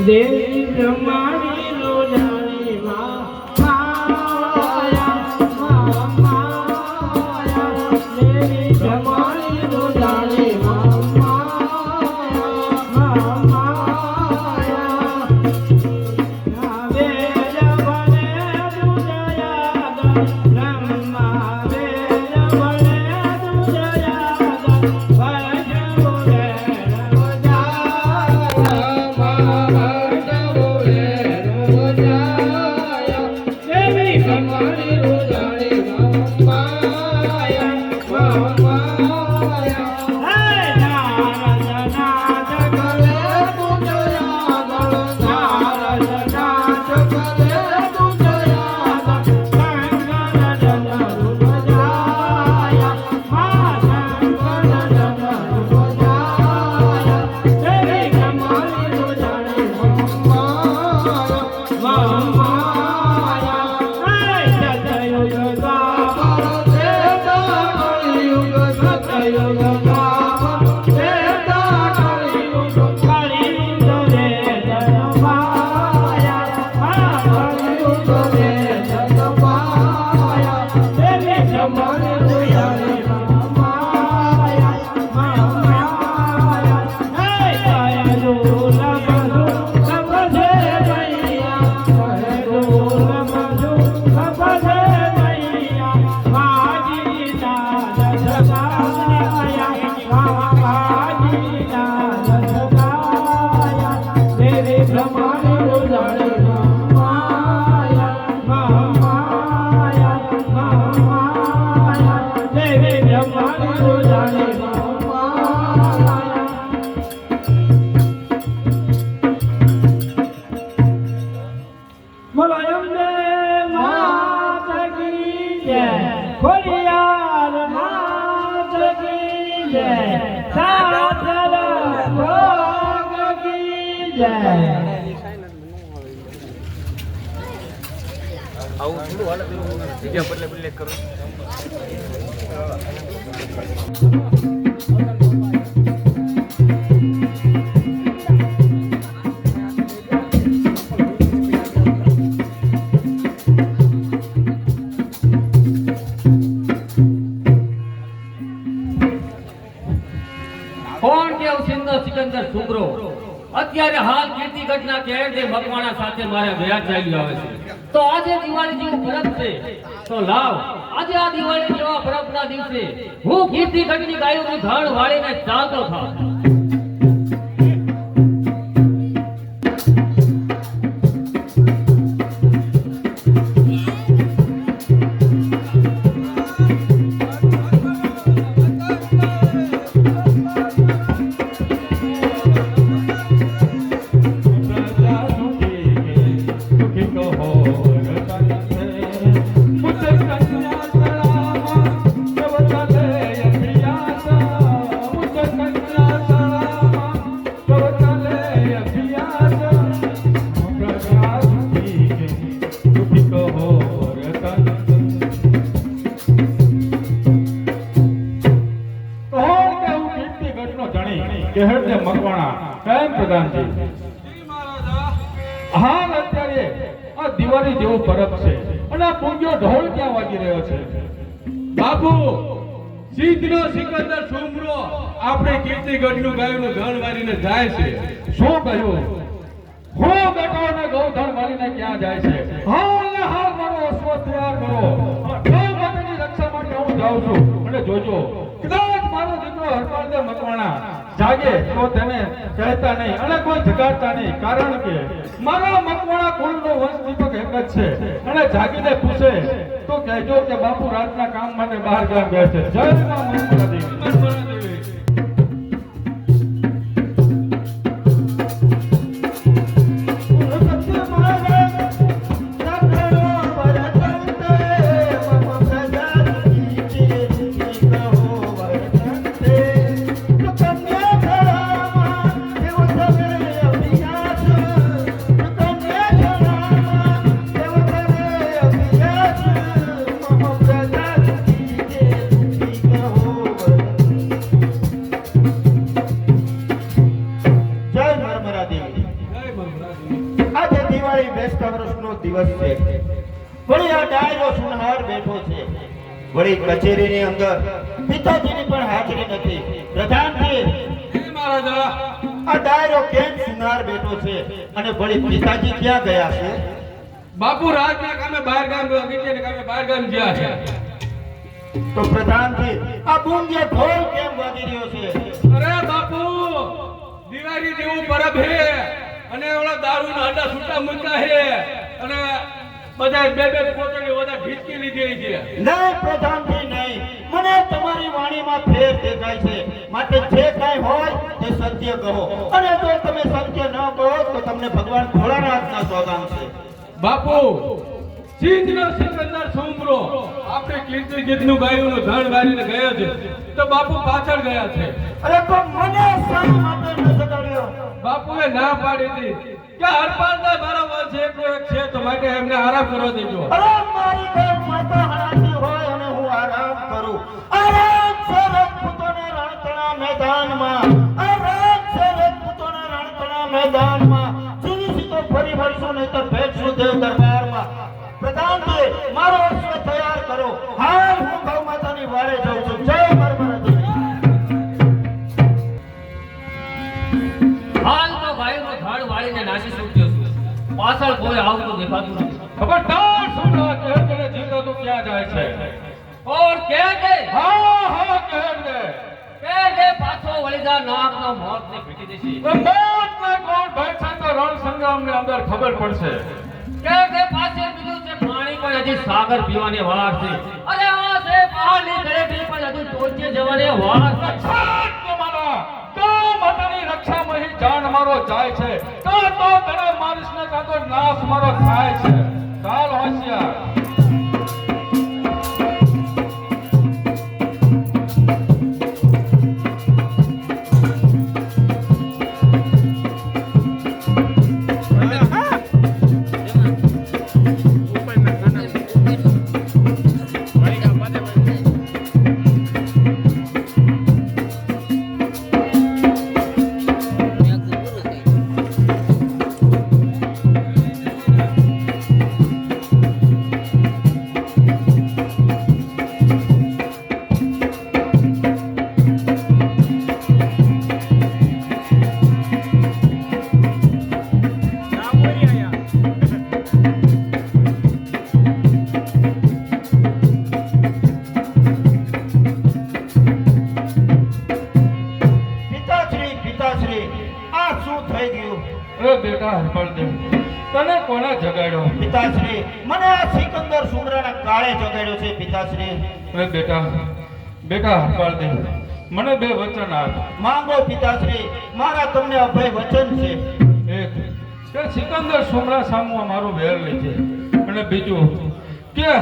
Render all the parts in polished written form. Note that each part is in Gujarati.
દેવી બ્રહ્માણી રોજાણી માયા દેવી બ્રહ્માણી રોજાણી સિકંદર સુમરો અત્યારે હાલ કીર્તિ ઘટના કેળે મકવાણા સાથે મારે વ્યાજ ચાલ્યું આવે છે. તો આજે દિવાળી જેવું પરબ છે તો લાવ આજે આ દિવાળી જેવા પરબના દિવસે હું કીર્તિ ઘટની ગાયોનું ધણ વાળીને ચાલતો થાઉં. દિવાળી જેવો પરબ છે અને આ પૂંજો ઢોલ ક્યાં વાગી રહ્યો છે? બાપુ સિદ્ધનો સિકંદર સુમરો આપણે કીર્તિગઢનું ગાયનું ધણ વારીને જાય છે. શું કહ્યું? હું બેઠો અને ગૌધન વાળીને ક્યાં જાય છે? હાલ મારો અશ્વ તૈયાર કરો. ગૌમાતાની રક્ષા માટે હું જાઉં છું. અને જોજો કદાચ મારો દીકરો હરપાળદેવ મકવાણા જાગે તો તેને કહેતા નહીં અને કોઈ જગાડતા નહીં, કારણ કે મારા મકવાણા કુળનો વંશ દીપક એક જ છે. અને જાગીને પૂછે તો કહેજો કે બાપુ રાતના કામ માટે બહાર ગામ ગયા છે. જય મા મકવાણા દેવી. Oh દિવાળી બેસતા વર્ષનો દિવસ છે. વળી આ ડાયરો સુનહાર બેઠો છે. વળી કચેરીની અંદર પિતાજીની પણ હાજરી નથી. પ્રધાનજી, હે મહારાજા, આ ડાયરો કેમ સુનહાર બેઠો છે અને વળી પિતાજી ક્યાં ગયા છે? બાપુ રાજના કામે બહાર ગામ અગત્યના કામે બહાર ગામ ગયા છે. તો પ્રધાનજી, આ બુંદિયો ઢોલ કેમ વાગી રહ્યો છે? અરે બાપુ, દિવાળી જેવું પરબ હે અને ઓલા દારૂના અડા છૂટા મૂક્યા હે અને બધા બે બે પોતળી બધા ઢીચકી લીધી છે. નહીં પ્રધાનજી, નહીં. મને તમારી વાણીમાં ફેર દેખાય છે. માટે જે કાંઈ હોય તે સત્ય કહો, અને જો તમે સત્ય ન કહો તો તમને ભગવાન ભોળાનાથના સોગામ છે. બાપુ, સિંધનો સિકંદર સુમરો આપણે કીર્તિ ગીતનું ગાયુંનું ધણ વારીને ગયો છે તો બાપુ પાછળ ગયા છે. અરે પણ મને શા માટે ન જગાડ્યો? બાપુએ ના પાડી હતી કે હરપાલના મારો વંશ એકનો એક છે તો માટે એમને આરામ કરવા દેજો. અરે મારી ઘર માતા હણાતી હોય અને હું આરામ કરું. આરામ છે રજપૂતોના રણતણા મેદાનમાં. આરામ છે રજપૂતોના રણતણા મેદાનમાં. જીવીસી તો ફરી વળશું નહીં તો ભેટશું દેવ દરબારમાં. પ્રધાનજી, મારો અશ્વ તૈયાર કરો. હાલ હું ગૌ માતાની વારે જાઉં છું. જય મારા દેવી. હાલ તો ગાયનો ધાડ વાળીને નાસી છૂટ્યો છું. પાછળ કોઈ આવતું દેખાતું નથી. ખબરદાર સુમરા, કહે તને જીતો તું ક્યાં જાય છે? ઓર કે દે હા કહે દે. પાછો વળી જા, નાકનો મોતને ભેટી દેશે. તો મોતને કોણ ભેટશે તો રણ સંગ્રામની અંદર ખબર પડશે. કે પાછે બીજું છે પાણી પણ હજી સાગર પીવાની વાર છે. અરે આ છે પહાડની દરેકની પણ હજી ટોચે જવાની વાર છે. સાત તમારા ગૌ માતાની રક્ષામાં હી જાન મારો જાય છે. કાં તો તને મારીશ ને કાં તો નાશ મારો થાય છે. ચાલ હોશિયાર. બેટા હરપળદેવ, તને કોણે જગાડ્યો? પિતાશ્રી, મને આ સિકંદર સુમરાના કાળે જગાડ્યો છે પિતાશ્રી. અરે બેટા હરપળદેવ, મને બે વચન આપ. માંગો પિતાશ્રી, મારા તમને અભય વચન છે. એક કે સિકંદર સુમરા સામુ મારું વેર લે છે, અને બીજું કે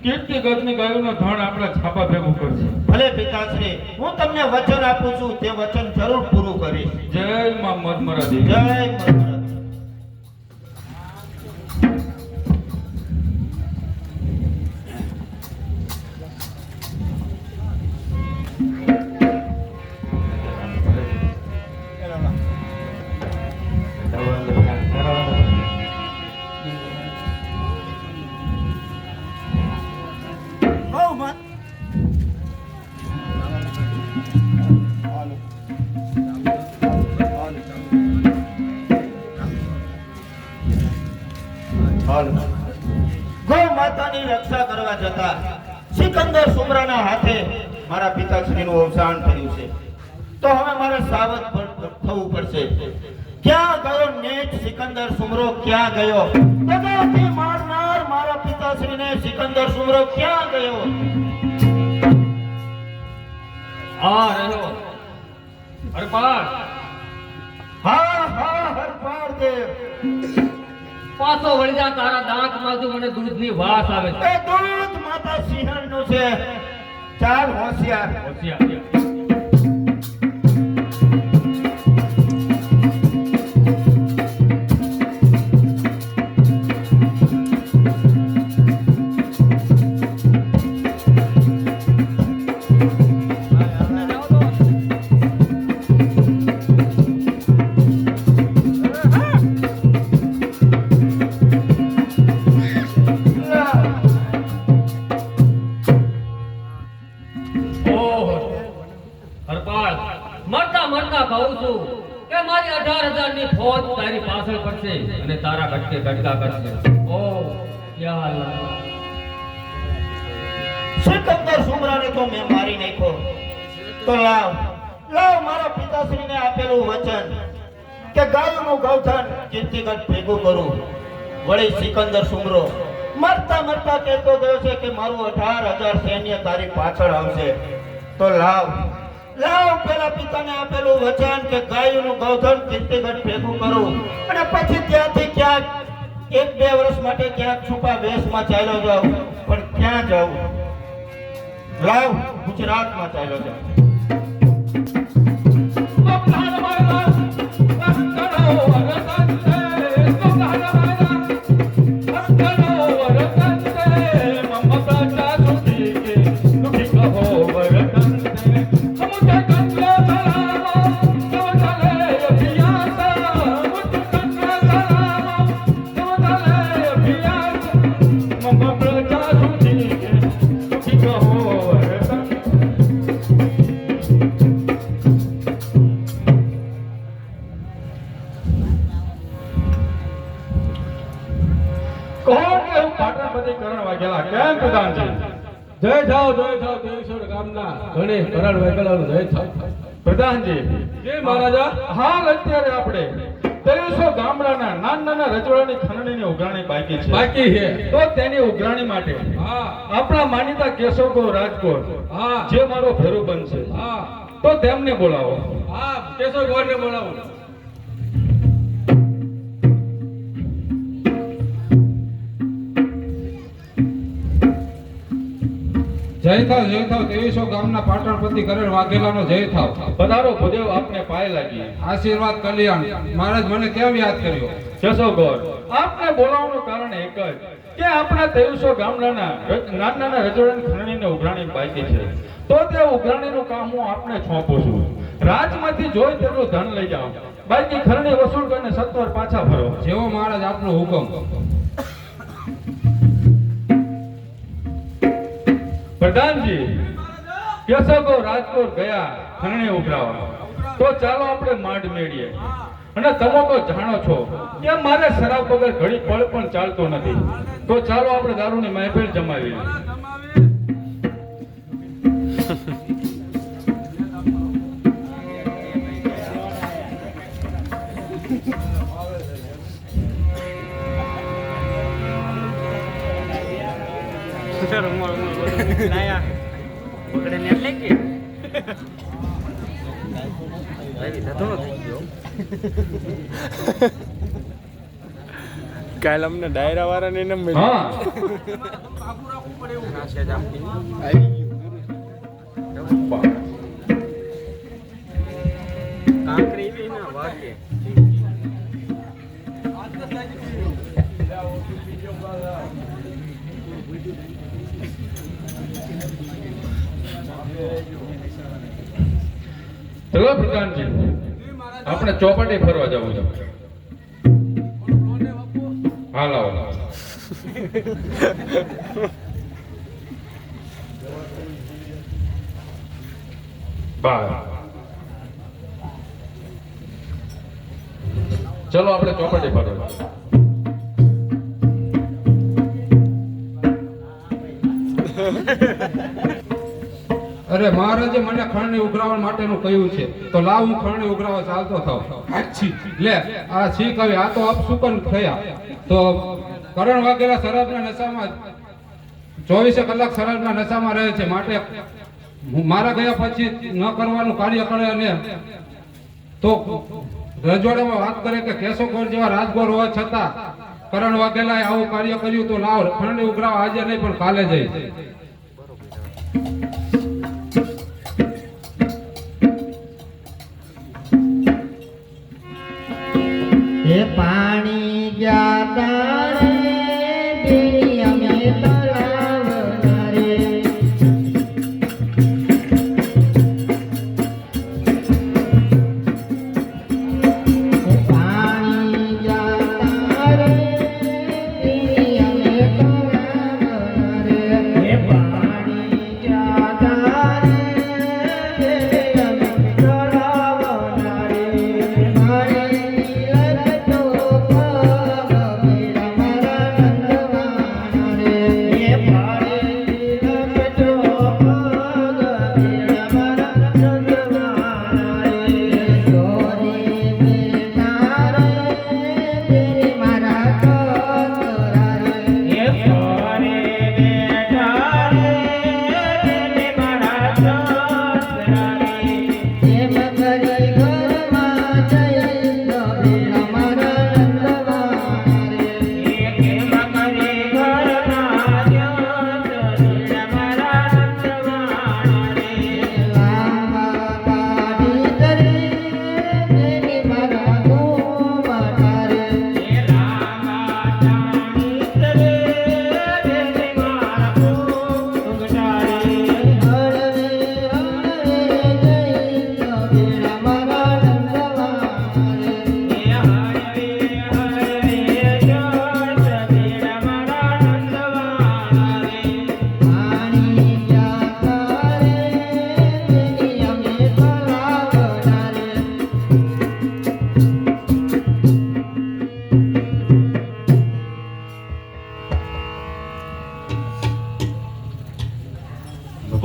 કીર્તિ ગતની ગાયોનો ધણ આપણે છાપા ભેગું કરશે. ભલે પિતાશ્રી, હું તમને વચન આપું છું, તે વચન જરૂર પૂરું કરીશ. જય માં મદમરા દેવી. જય મહારાજ. ગૌ માતાની રક્ષા કરવા જતા સિકંદર સુમરાના હાથે મારા પિતાશ્રીનું અવસાન થયું છે. તો હવે મારે સાવધ થવું પડશે. ક્યાં ગયો નેટ સિકંદર સુમરો? ક્યાં ગયો? દગાથી મારનાર મારા પિતાશ્રીને સિકંદર સુમરો ક્યાં ગયો? આ રહ્યો હરપાળ. હા હરપાળ દેવ. પાછો વળી જા, તારા દાંતમાંથી મને દૂધની વાસ આવે છે. એ દૂધ માતા સિંહણનું છે. ચાલ હોશિયાર. હોશિયાર. જ તારી પાછળ પડશે અને તારા કટકે કટકા કરશે ઓ યા અલ્લાહ સિકંદર સુમરાને તો મેં મારી નાખ્યો તો લાવ મારા પિતાશ્રીને આપેલું વચન કે ગાયોનું ગૌધન કીર્તિગત ભેગું કરું. વળી સિકંદર સુમરો મરતા મરતા કહેતો ગયો છે કે મારું 18,000 સૈન્ય તારી પાછળ આવશે. તો લાવ પેલા પિતાને આપેલું વચન કે ગાયોનું ગૌધન કીર્તિગત ભેગું કરું અને પછી ત્યાંથી ક્યાંક 1-2 વર્ષ માટે ક્યાંક છુપા વેશમાં ચાલ્યો જાઉં. પણ ક્યાં જાઉં? લાવ ગુજરાતમાં ચાલ્યો જાઉં. જય થાવ દેવસર ગામના ઘણે કરણ વૈકલાનું જય થાવ. પ્રધાનજી જય મહારાજા. હાલ અત્યારે આપણે 2300 ગામડાના નાના રજવાડાની ખંડણીની ઉઘરાણી બાકી છે. બાકી છે. તો તેની ઉઘરાણી માટે હા આપણા માનીતા કેશવકો રાજકોટ હા જે મારો ભેરુ બનશે હા તો તેમને બોલાવો. હા કેશવ ગોરને બોલાવો. જય થાવ 2300 ગામના પાટણપતિ કરણ વાઘેલાનો જય થાવ. પધારો ભુદેવ આપને પાય લાગી. આશીર્વાદ કલ્યાણ. મહારાજ મને કેમ યાદ કર્યો? કેશવ ગોર આપને બોલાવવાનું કારણ એક જ કે આપણા 2300 ગામડાના નાના રજવાડાની ખંડણીની ઉઘરાણી બાકી છે. તો તે ઉઘરાણીનું કામ હું આપને સોંપું છું. રાજમાંથી જોઈ તેટલું ધન લઈ જાઓ, બાકી ખરણી વસૂલ કરીને સત્વર પાછા ફરો. જેવો મહારાજ આપનો હુકમ. પ્રધાનજી કેશવ રાજકોટ ગયા ખરણી ઉઘરાવા. તો ચાલો આપણે માંડ મેળીએ. અને તમે તો જાણો છો કે મારે શરાબ વગર ઘડી પળ પણ ચાલતો નથી. તો ચાલો આપણે દારૂની મહેફિલ જમાવીએ. કાલ અમને ડાયરા વાળાને ન મળ્યું. હા કાંકરી બી ના વાગે. ચલો પ્રધાનજી આપણે ચોપાટી ફરવા જવું છે. હાલ આવો. બાર ચલો આપણે ચોપાટી ફરવા. અરે મહારાજે મને ખરણી ઉઘરાવવા માટેનું કહ્યું છે તો લાવ હું ખરણી ઉઘરાવવા ચાલતો થાવ. આછી લે આ શીખ હવે આ તો અપસુકન થયા. તો કરણ વાઘેલા શરાબના નશામાં 24 કલાક શરાબના નશામાં રહે છે. માટે મારા ગયા પછી ન કરવાનું કાર્ય કરે અને તો રજવાડામાં વાત કરે કે કેશવગોર જેવા રાજગોર હોવા છતાં કરણ વાઘેલાએ આવું કાર્ય કર્યું. તો લાવ ખરણી ઉઘરાવવા આજે નહીં પણ કાલે જઈ. હે પાણી જાતા રે બેની અમે તળાવના રે. હે પાણી જાતા રે બેની અમે તળાવના રે. હે પાણી જાતા રે બેની અમે તળાવના રે. મારે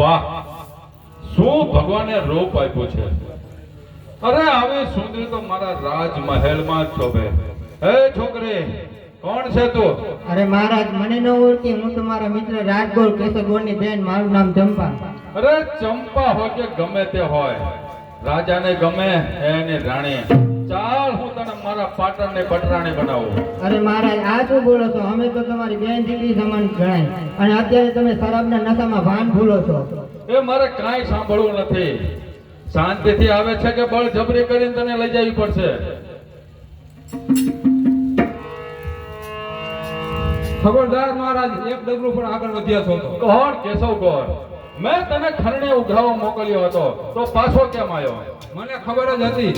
વાહ, શું ભગવાને રૂપ આપ્યું છે. અરે આવી સુંદરી તો મારા રાજમહેલમાં જ શોભે. હે છોકરી, કોણ છે તું? અરે મહારાજ, મને ન ઓળખી, હું તમારા મિત્ર રાજગોર કેશવગોરની બેન, મારું નામ ચંપા. અરે ચંપા હોય કે ગમે તે હોય, રાજાને ગમે એની રાણી. ચાલ, હું તને મારા પાટણને પટરાણી બનાવું. અરે મહારાજ, આ શું બોલો છો? અમે તો તમારી બેન દીકરી સમાન ગણાય, અને અત્યારે તમે શરાબના નશામાં ભાન ભૂલો છો. એ મારે કાંઈ સાંભળવું નથી. શાંતિથી આવે છે કે બળજબરી કરીને તને લઈ જવી પડશે? ખબરદાર મહારાજ, એક ડગલું પણ આગળ વધ્યા છો તો. કોણ કેશવ ગોર? મેં તને ખરણે ઉઘરાવા મોકલ્યો હતો, તો પાછો કેમ આવ્યો? મને ખબર જ હતી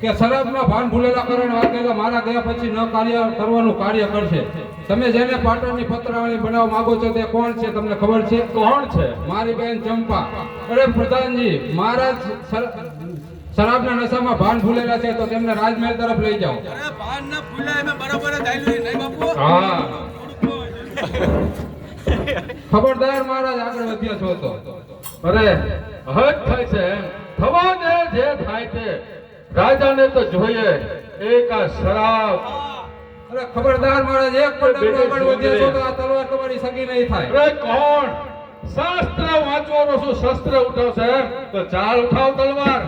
કે શરાબના ભાન ભૂલેલા કરણ વાગેલા મારા ગયા પછી ન કાર્ય કરવાનું કાર્ય કરશે. તમે જેને પાટણની પતરાવણી બનાવવા માંગો છો તે કોણ છે? તમને ખબર છે? કોણ છે? મારી બેન ચંપા. અરે પ્રધાનજી, મહારાજ શરાબના નશામાં ભાન ભૂલેલા છે, તો તેમને રાજમહેલ તરફ લઈ જાઓ. હા, ખબરદાર મહારાજ, આગળ વધ્યા છો તો. અરે હદ થાય છે એમ. થવા દે જે થાય તે. રાજાને તો જોઈએ એક આ શરાબ. અરે ખબરદાર મહારાજ, એક પણ ડગલું આગળ વધ્યા છો તો આ તલવાર તમારી સગી નહીં થાય. અરે કોણ? શાસ્ત્ર વાંચવાનો શું શસ્ત્ર ઉઠાવશે એમ? તો ચાલ, ઉઠાવ તલવાર.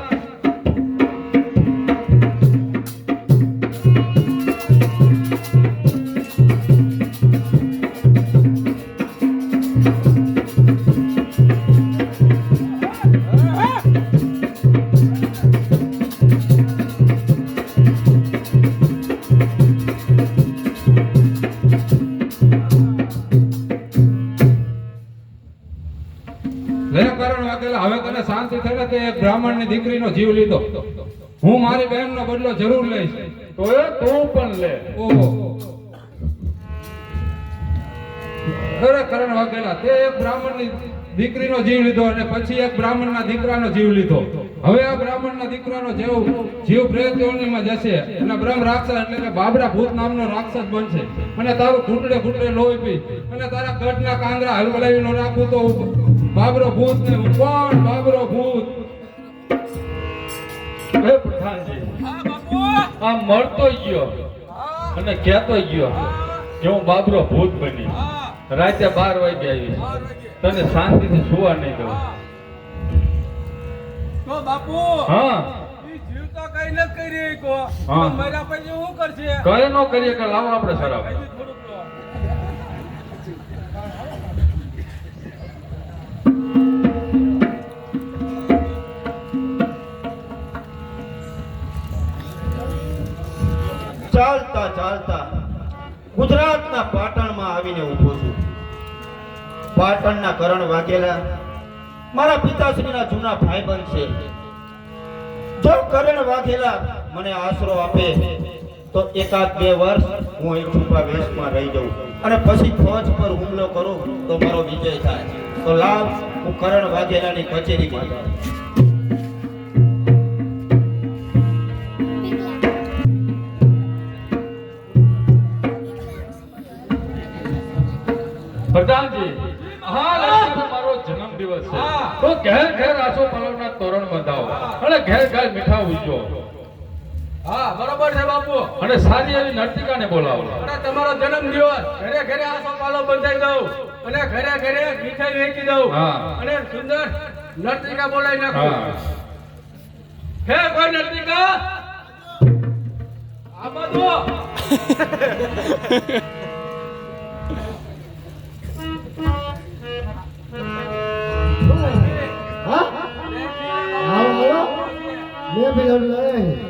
હવે તને શાંતિ થઈને તે એક બ્રાહ્મણની દીકરીનો જીવ લીધો. હું મારી બહેનનો બદલો જરૂર લઈશ. તો એ તું પણ લે. ઓહો, અરે કરણ વાઘેલા, તે એક બ્રાહ્મણની દીકરીનો જીવ લીધો અને પછી એક બ્રાહ્મણના દીકરાનો જીવ લીધો. હવે આ બ્રાહ્મણના દીકરાનો જીવ પ્રેત યોનિમાં જશે અને બ્રહ્મ રાક્ષસ એટલે કે બાબરા ભૂત નામનો રાક્ષસ બનશે અને તારું ઘૂંટડે ઘૂંટડે લોહી પી અને તારા કટના કાંગરા હલવલાવીને રાખું તો બાબરો ભૂત ને હું કોણ? બાબરો ભૂત. હે પ્રધાનજી, આ મળતો ગયો અને કહેતો ગયો કે હું બાબરો ભૂત બની રાતે 12 વાગે આવી. તને શાંતિથી સુવા નહીં દઉં. તો બાપુ, હા, ઈ જીવતા કઈ ન કરી કો. હા. મર્યા પછી શું કરશે? કરે ન કરીએ કે લાવો આપણે શરાબ. હજી થોડુંક લો. ચાલતા ચાલતા ગુજરાતના પાટણમાં આવીને ઊભો છું. પાટણના કરણ વાઘેલા મારા પિતાશ્રીના જૂના ભાઈબંધ છે. જો કરણ વાઘેલા મને આશરો આપે તો 1-2 વર્ષ હું અહીં છુપા વેશમાં રહી જાઉં અને પછી ફોજ પર હુમલો કરું તો મારો વિજય થાય. તો લાવ, હું કરણ વાઘેલાની કચેરીમાં જાઉં. પ્રધાનજી, હાલ અત્યારે મારો જન્મદિવસ છે, તો ઘેર ઘેર આસોપાલવના તોરણ બંધાવો અને ઘેર ઘેર મીઠા ઉજવો. હા, બરોબર છે બાપુ. અને સારી એવી નર્તિકાને બોલાવો. અને તમારો જન્મદિવસ ઘરે ઘરે આસો પાલો બંધાઈ દઉં અને ઘરે ઘરે મીઠાઈ વેચી દઉં હા. અને સુંદર નર્તિકા બોલાવી હા, નાખું. હે કોઈ નર્તિકા, આમાં તો ઢીલડી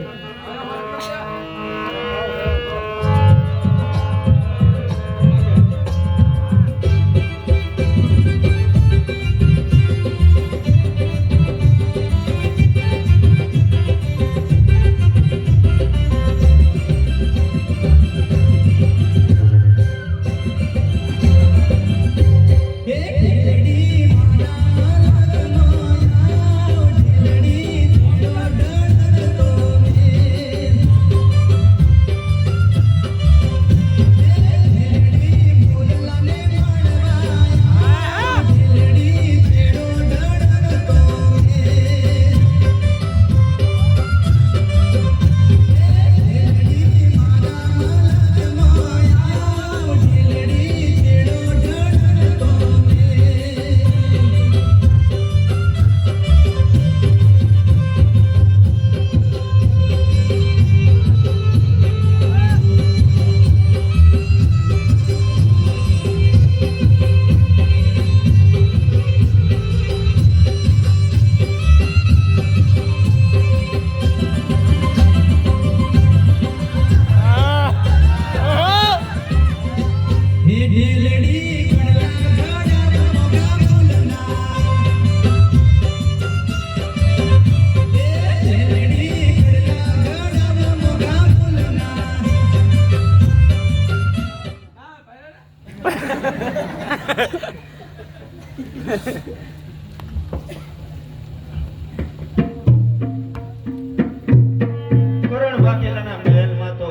કરણ વાઘેલાના મહેલમાં તો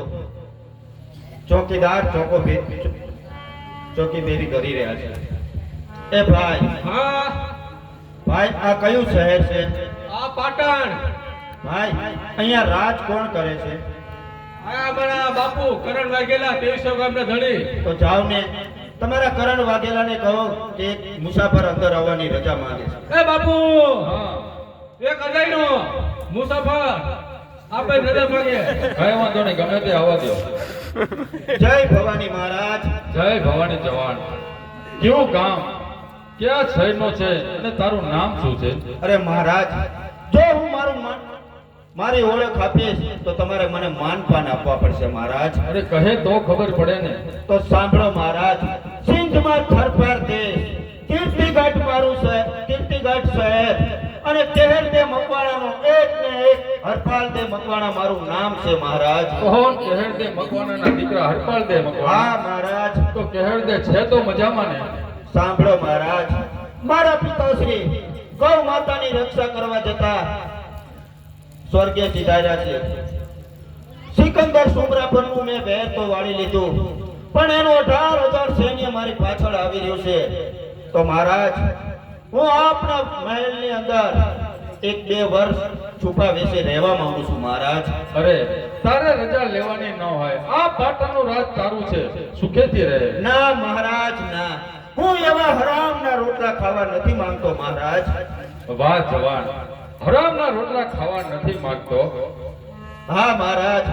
ચોકીદાર ચોકીદારી કરી રહ્યા છે. એ ભાઈ, હા ભાઈ આ કયું શહેર છે? આ પાટણ. ભાઈ અહીંયા રાજ કોણ કરે છે? આ અમારા બાપુ કરણ વાઘેલા 2300 ગામના ધણી. તો જાઓ ને તમારા કરણ વાઘેલાને કહો કે એક મુસાફર અંદર આવવાની રજા માંગે છે. એ બાપુ હા એક અજાયનો મુસાફર આપે નજર માંગે. કઈ વાંધો નહીં, ગમે તે આવવા દો. જય ભવાની મહારાજ. જય ભવાની જવાન. કેવું ગામ, ક્યાં શહેરનો છે અને તારું નામ શું છે? અરે મહારાજ, જો હું મારી ઓળખ આપીશ તો તમારે મને માનપાન આપવા પડશે મહારાજ. અરે કહે તો ખબર પડે ને. તો સાંભળો મહારાજ, સિંધમાં થરપાર દેશ, કીર્તિગઢ મારું શહેર, કીર્તિગઢ શહેર અને કહેર દે મકવાણાનો એક ને એક હરપાલ દે મકવાણા મારું નામ છે મહારાજ. કોણ? કહેર દે મકવાણાના દીકરા હરપાલ દે હા મકવાણા. મહારાજ. તો કહેર દે છે તો મજામાં ને. સાંભળો મહારાજ, મારા પિતાશ્રી ગૌ માતાની રક્ષા કરવા જતા સ્વર્ગે સિધાર્યા છે. સિકંદર સુમરા પરનું મેં વેર તો વાળી લીધું, પણ એનો 18,000 સૈન્ય મારી પાછળ આવી રહ્યું છે. તો મહારાજ, હું આપના મહેલની અંદર 1-2 વર્ષ છુપા વેશે રહેવા માંગુ છું મહારાજ. અરે તારે રજા લેવાની ન હોય, આ પાટણનું રાજ તારું છે, સુખેથી રહે. ના મહારાજ ના, હું એવા હરામના રોટલા ખાવા નથી માંગતો મહારાજ. વાહ જવાન, હરામના રોટલા ખાવા નથી માંગતો. હા મહારાજ,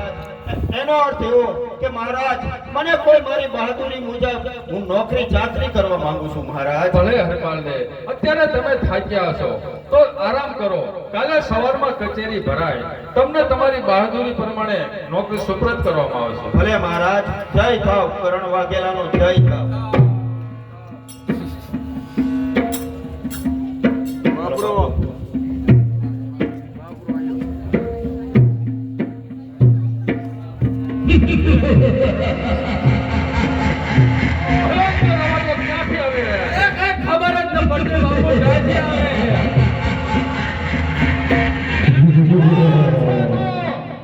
એનો અર્થ એવો કે મહારાજ મને કોઈ મારી બહાદુરી મુજબ હું નોકરી ચાકરી કરવા માંગુ છું મહારાજ. ભલે હરપાલ દે, અત્યારે તમે થાક્યા છો તો આરામ કરો. કાલે સવારમાં કચેરી ભરાય, તમને તમારી બહાદુરી પ્રમાણે નોકરી સુપ્રત કરવામાં આવશે. ભલે મહારાજ, જય થાવ કરણ વાઘેલાનો જય થાવ. બાપરો ક્યાંથી આવે? એ કઈ ખબર જ ન પડતી બાપુ ક્યાંથી આવે.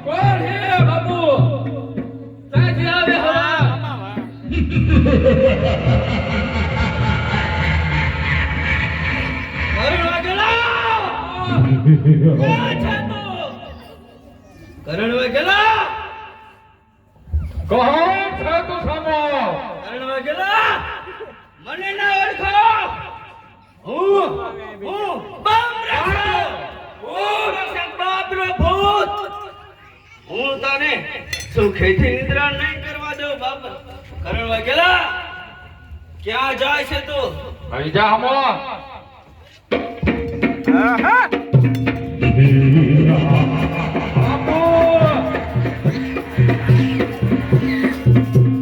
કોણ હે બાપુ? ક્યાંથી આવે હવા? કરણ વાઘેલા! કોણ છે તું? કરણ વાઘેલા! કોણ છે તું સામો? કરણ વાઘેલા! મને ના ઓળખો. હું બાબરા છું. હું રક્ષક બાબરો ભૂત. હું તને સુખેથી નિદ્રા નહીં કરવા દઉં બાપ. કરણ વાઘેલા, ક્યાં જાય છે તું? અહીં જા હમો. બાપુ!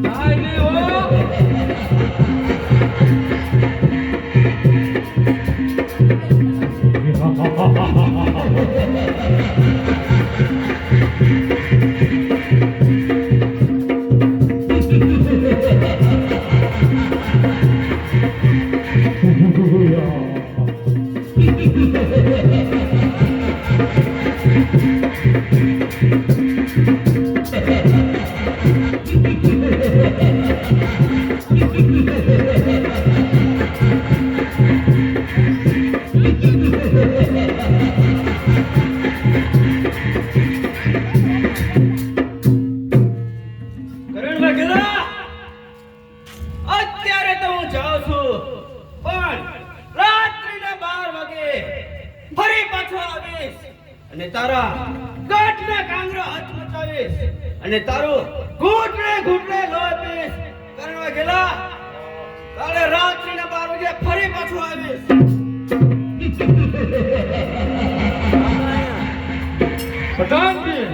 જાય નહીં હો. કરણ વાઘેલા, અત્યારે તો હું જાઉં છું, પણ રાત્રિના 12 વાગે ફરી પાછો આવીશ અને તારા ગાંઠના કાંગરો હાથ મચાવીશ અને તારું ઘૂંટણે ઘૂંટણે લોહી પીશ. કરણ વાઘેલા, કાલે રાત્રિના 12 વાગે ફરી પાછો આવીશ. પ્રધાનજી,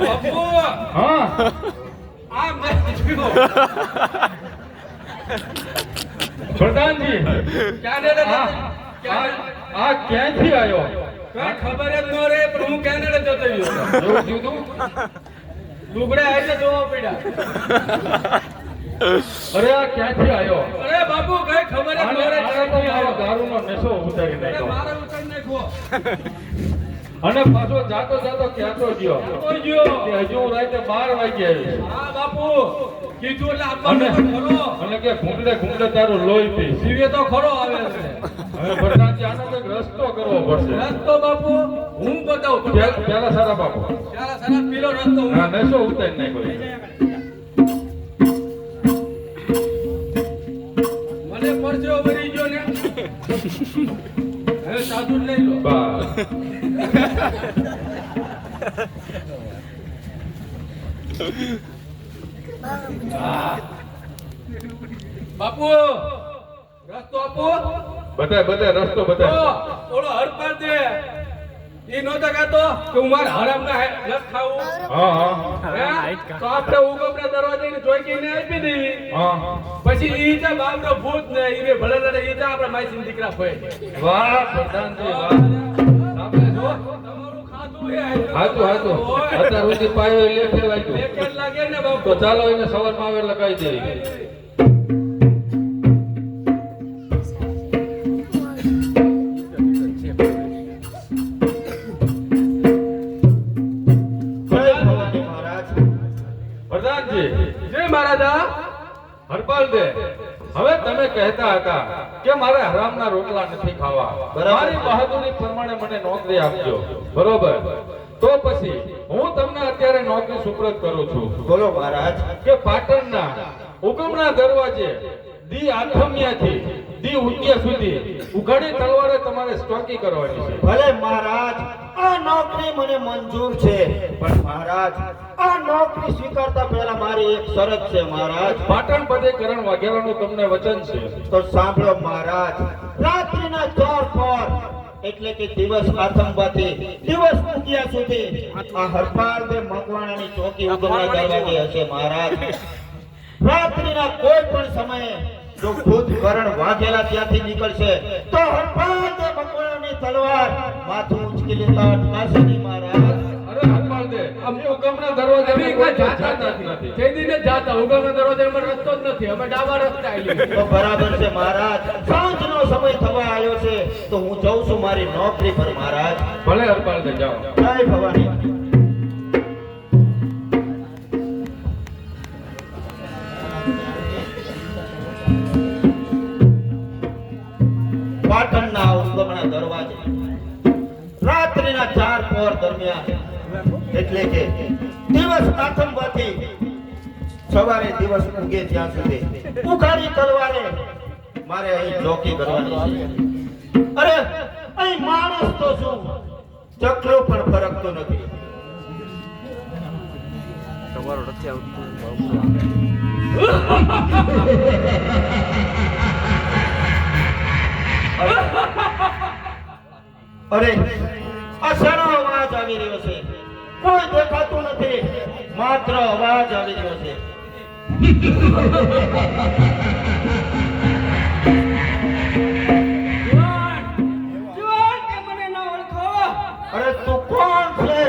બાપુ, હા આ મેં જોયું. પ્રધાનજી, કેનેડા આ ક્યાંથી આવ્યો? કઈ ખબર જ ન રહે, પણ હું કેનેડા જતો રહ્યો. એવું થયું તું? લુગડા એટલે જોવા પડ્યા. અરે આ ક્યાંથી આવ્યો? અરે બાપુ કઈ ખબર જ આને નહોતી. તો મારો દારૂનો નશો ઉતારી નાખ્યો. મારે ઉતારી નાખો. અને પાછો જાતો જાતો ક્યાંતો ગયો કોઈ ગયો? કે હજુ હું રાતે 12 વાગે આવીશ. હા બાપુ કીધું એટલે અને આપવાનું તો ખરો. અને કે ઘૂંટડે ઘૂંટડે તારું લોહી પી. સીવે તો ખરો આવે છે. હવે પ્રધાનજી આનો કંઈક રસ્તો કરવો પડશે. રસ્તો બાપુ હું બતાવું. પેલા સારા બાપુ સારા સારા પીલો રસ્તો હું. આ નશો ઉતારી નાખ્યો. મને પરસેવો ભરી ગયો ને. હવે સાદુ જ લઈ લો. બસ. બાપુ રસ્તો આપો. બતાય રસ્તો તો બતાય. ઓલો હરપાલ દે ઈ નહોતા કહેતો કે હું મારા હરામના લખ ખાવું. હા હા હે? તો આપણે ઉગમના દરવાજાની ચોકીને આપી દેવી. હા. પછી ઈ જે બાપનો ભૂત ને ઈ ભલે લડે ઈ જે આપણા માસીના દીકરા હોય. વાહ પ્રધાનજી વાહ. સાંભળે છો? તમારું ખાધું એ આયુ. હાચું અત્યાર સુધી પાયો લેખે વાગ્યું. લેકેટ લાગે ને બાપુ. તો ચાલો એને સવારમાં આવે લગાવી દઈએ. જય ભવાની મહારાજ. પ્રધાનજી જય મહારાજા. હરપાલ દે હવે તમે કહેતા હતા કે મારે હરામના રોટલા નથી ખાવા. બરાબર. મારી બહાદુરી પ્રમાણે મને નોકરી આપજો. બરોબર. તો પછી હું તમને અત્યારે નોકરી સુપ્રત કરું છું બોલો મહારાજ. કે પાટણના ઉગમના દરવાજે દી આઠમિયાથી દી ઉત્યા સુધી ઉઘાડી તલવારે તમારે ચોકી કરવાની છે. ભલે મહારાજ આ નોકરી મને મંજૂર છે, પણ મહારાજ આ નોકરી સ્વીકારતા પહેલા મારી એક શરત છે મહારાજ. પાટણ પદેકરણ વાઘેલાનું તમને વચન છે. તો સાંભળો મહારાજ. રાત્રિના 4 પર એટલે કે દિવસ આથમવાથી દિવસ ઉગ્યા સુધી આ હરપાલ દે મકવાણાની ચોકી ઉગમના દરવાજે હશે મહારાજ. રાત્રિના કોઈ પણ સમયે જો ભૂત કરણ વાઘેલા ત્યાંથી નીકળશે તો હરપાલ દે મકવાણાની તલવાર માથું ઉંચકી લેતા અટકાશે નહીં મહારાજ. અરે હરપાલ દે અમે ઉગમના દરવાજે અમે કોઈ કોઈ જાતા જાતા નથી. નથી. તે દિને જ જાતા ઉગમના દરવાજાએ મને રસ્તો જ નથી. અમે ડાબા રસ્તે આવીએ. તો બરાબર છે મહારાજ. સાંજનો સમય થવા આવ્યો છે તો હું જઉં છું મારી નોકરી પર મહારાજ. ભલે હરપાલ દે જાઓ. જય ભવાની. પાટણના ઉગમણા દરવાજે રાત્રિના 4 પહોર દરમિયાન એટલે કે દિવસ આથમવાથી સવારે દિવસ ઉગે ત્યાં સુધી ઉઘાડી તલવારે મારે અહીં ચોકી કરવાની છે. અરે અહીં માણસ તો શું ચકલો પણ ફરકતો નથી. અરે આ શાનો અવાજ આવી રહ્યો છે? કોઈ દેખાતું નથી, માત્ર અવાજ આવી રહ્યો છે. જુવાન કે મને ન ઓળખો. અરે તું કોણ છે?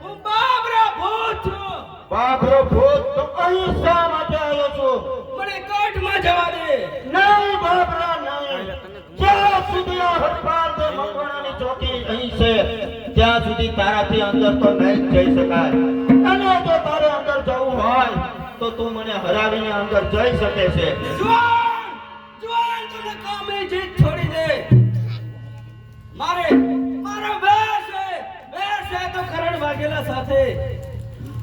હું બાબરા ભૂત છું. બાપરો ભૂત, તો અહીં શા માટે આવ્યો છું? મને કોર્ટમાં જવા દે. નહીં બાપરા નહીં. જ્યાં સુધી આ હરપાલ દે મકવાણાની ચોકી અહીં છે ત્યાં સુધી તારાથી અંદર તો નહીં જ જઈ શકાય. અને જો તારે અંદર જવું હોય તો તું મને હરાવીને અંદર જઈ શકે છે. જુવાન જુવાન તને કામે જીત છોડી દે. મારો વેર છે તો કરણ વાઘેલા સાથે.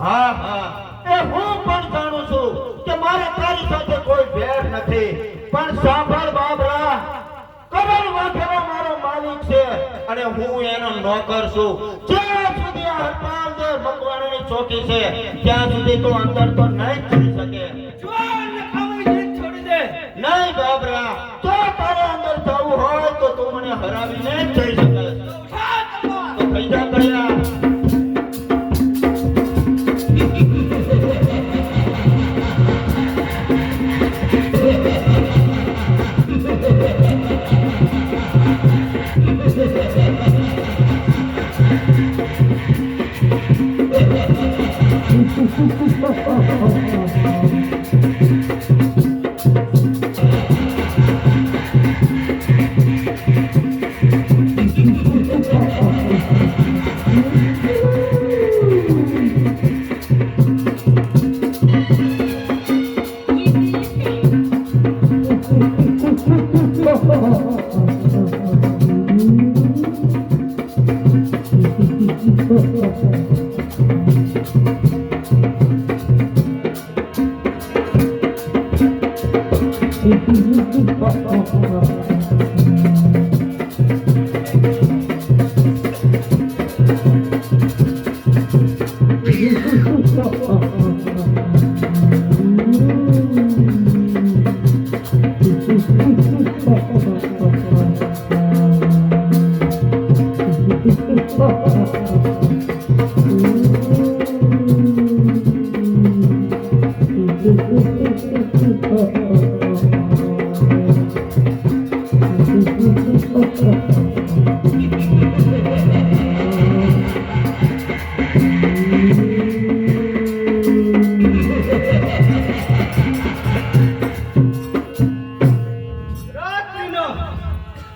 હા હા, એ હું પણ જાણું છું કે મારે તારી સાથે કોઈ વેર નથી. પણ સાંભળ બાબરા, કરણ વાઘેલો મારો માલિક છે અને હું એનો નોકર છું. જ્યાં સુધી આ હરપાલ દે મકવાણાની ચોકી છે ત્યાં સુધી તું અંદર તો નહીં જ જઈ શકે. જુવાન કામે જીત છોડી દે. નહીં બાબરા, જો તારે અંદર જવું હોય તો તું મને હરાવીને જ જઈ શકે. ઉઠા તલવાર. તો થઈ જા તૈયાર.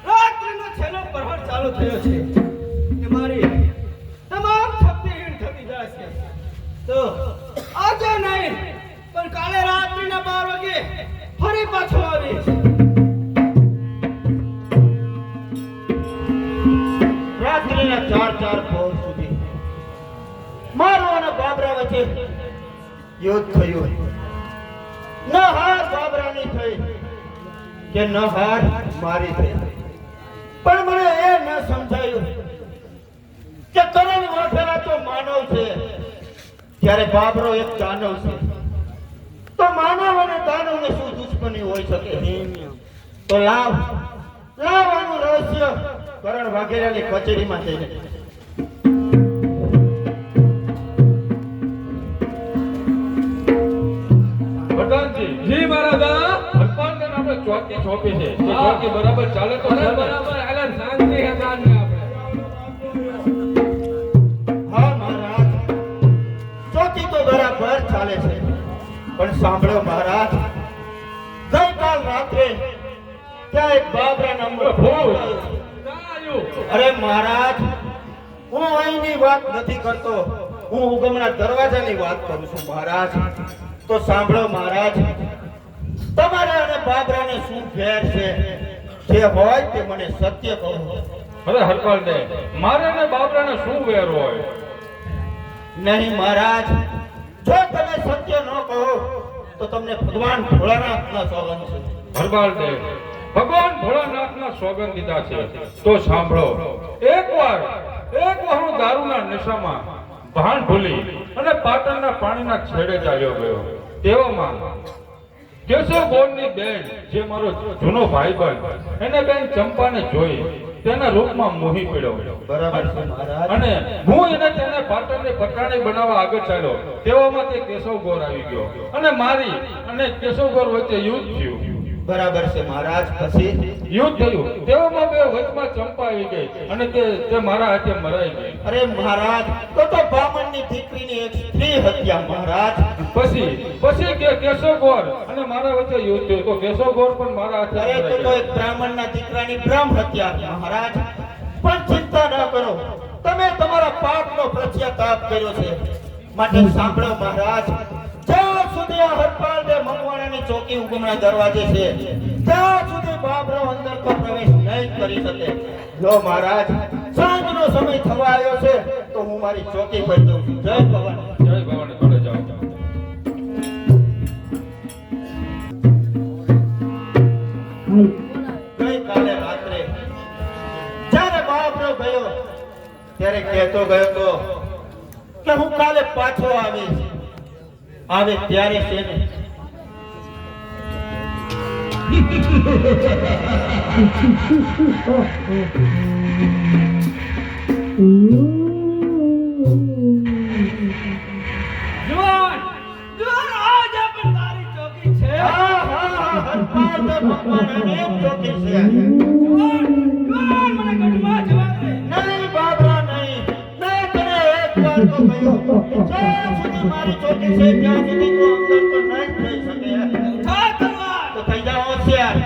રાત્રિનો છેલ્લો પ્રહર ચાલુ થયો છે કે મારી તમામ શક્તિ હીણ થતી જાય છે. તો આજે નહીં પણ કાલે રાત્રિના 12 વાગે ફરી પાછો આવીશ. રાત્રિના 4 પહોર સુધી મારો અને બાબરા વચ્ચે યુદ્ધ થયું. ન હાર બાબરાની થઈ કે ન હાર મારી થઈ, પણ મને એ ન સમજાયું કે કરણ વાઘેલા તો માનવ છે ત્યારે બાબરો એક દાનવ છે. તો માનવ અને દાનવને શું દુશ્મની હોઈ શકે? તો લાવ આનું રહસ્ય કરણ વાઘેલાની કચેરીમાં જઈને. પ્રધાનજી, જી મહારાજા. હરપાલને આપણે ચોકી સોંપી છે તો ચોકી બરાબર ચાલે તો અરે ચાલે. બરાબર હાલે શાંતિ હજારને આપણે. હા મહારાજ, ચોકી તો બરાબર ચાલે છે, પણ સાંભળો મહારાજ, ગઈકાલ રાત્રે ત્યાં એક બાબરા નામનો ભૂત. અરે મહારાજ, હું અહીંની વાત નથી કરતો, હું ઉગમના દરવાજાની વાત કરું છું મહારાજ. તો સાંભળો મહારાજ, તમારે અને બાબરાને શું ફેર છે? જે હોય તે મને સત્ય કહો. અરે હરપાલને મારે ને બાબરાને શું વેર હોય? નહીં મહારાજ, જો તમે સત્ય ન કહો તો તમને ભગવાન ભોળાનાથના સોગંદ છે. હરપાલને ભગવાન ભોળાનાથના સોગંદ લીધા છે તો સાંભળો. એકવાર હું દારૂના નશામાં ભાન ભૂલી અને પાટણના પાણીના છેડે ચાલ્યો ગયો. તેવામાં કેશવ ગોળની બેન, જે મારો જૂનો ભાઈબંધ, એને બેન ચંપાને જોઈ તેના રૂપમાં મોહી પડ્યો. બરાબર છે મહારાજ. અને હું તેને પાટણની પટાણી બનાવવા આગળ ચાલ્યો. તેવામાં તે કેશવ ગોળ આવી ગયો અને મારી અને કેશવ ગોળ વચ્ચે યુદ્ધ થયું. બરાબર છે મહારાજ. પછી યુદ્ધ થયું. તેવામાં બે વચમાં ચંપા આવી ગઈ અને તે મારા હાથે મરાઈ ગઈ. અરે મહારાજ, તો બ્રાહ્મણની દીકરીની એક સ્ત્રી હત્યા મહારાજ. પછી કે કેશવ ગોળ અને મારા વચ્ચે યુદ્ધ થયું તો કેશવ ગોળ પણ મારા હાથે અરે મરાઈ તો ગઈ. એક બ્રાહ્મણના દીકરાની બ્રહ્મ હત્યા મહારાજ. પણ ચિંતા ન કરો, તમે તમારા પાપનો પશ્ચાતાપ કર્યો છે. માટે સાંભળો મહારાજ, જ્યાં સુધી આ હરપાલને મકવાણાની ચોકી ઉગમણા દરવાજે છે ત્યાં સુધી બાબરો અંદર તો પ્રવેશ નહીં કરી શકે. જો મહારાજ, સાંજનો સમય થવા આવ્યો છે તો હું મારી ચોકી પર જઉં છું. જય ભવાની. જય ભવાની. ઘરે જાઓ. ગઈકાલે રાત્રે જ્યારે બાબરો ગયો ત્યારે કહેતો ગયો તો કે હું કાલે પાછો આવીશ. આવે ત્યારે છે ને જુવાન આજે પણ તારી ચોકી છે. હરપાલ તો ભગવાનની ચોકી છે. જુવાન મને ગઢમાં જવા દે. નહીં બાબરા નહીં, મેં તને એક વાર વાર તો કહ્યું જ્યાં સુધી મારી ચોકી છે ત્યાં સુધી તું અંદર તો નહીં થઈ શકે ઉઠા તલવાર. તો થઈ જાઓ હોશિયાર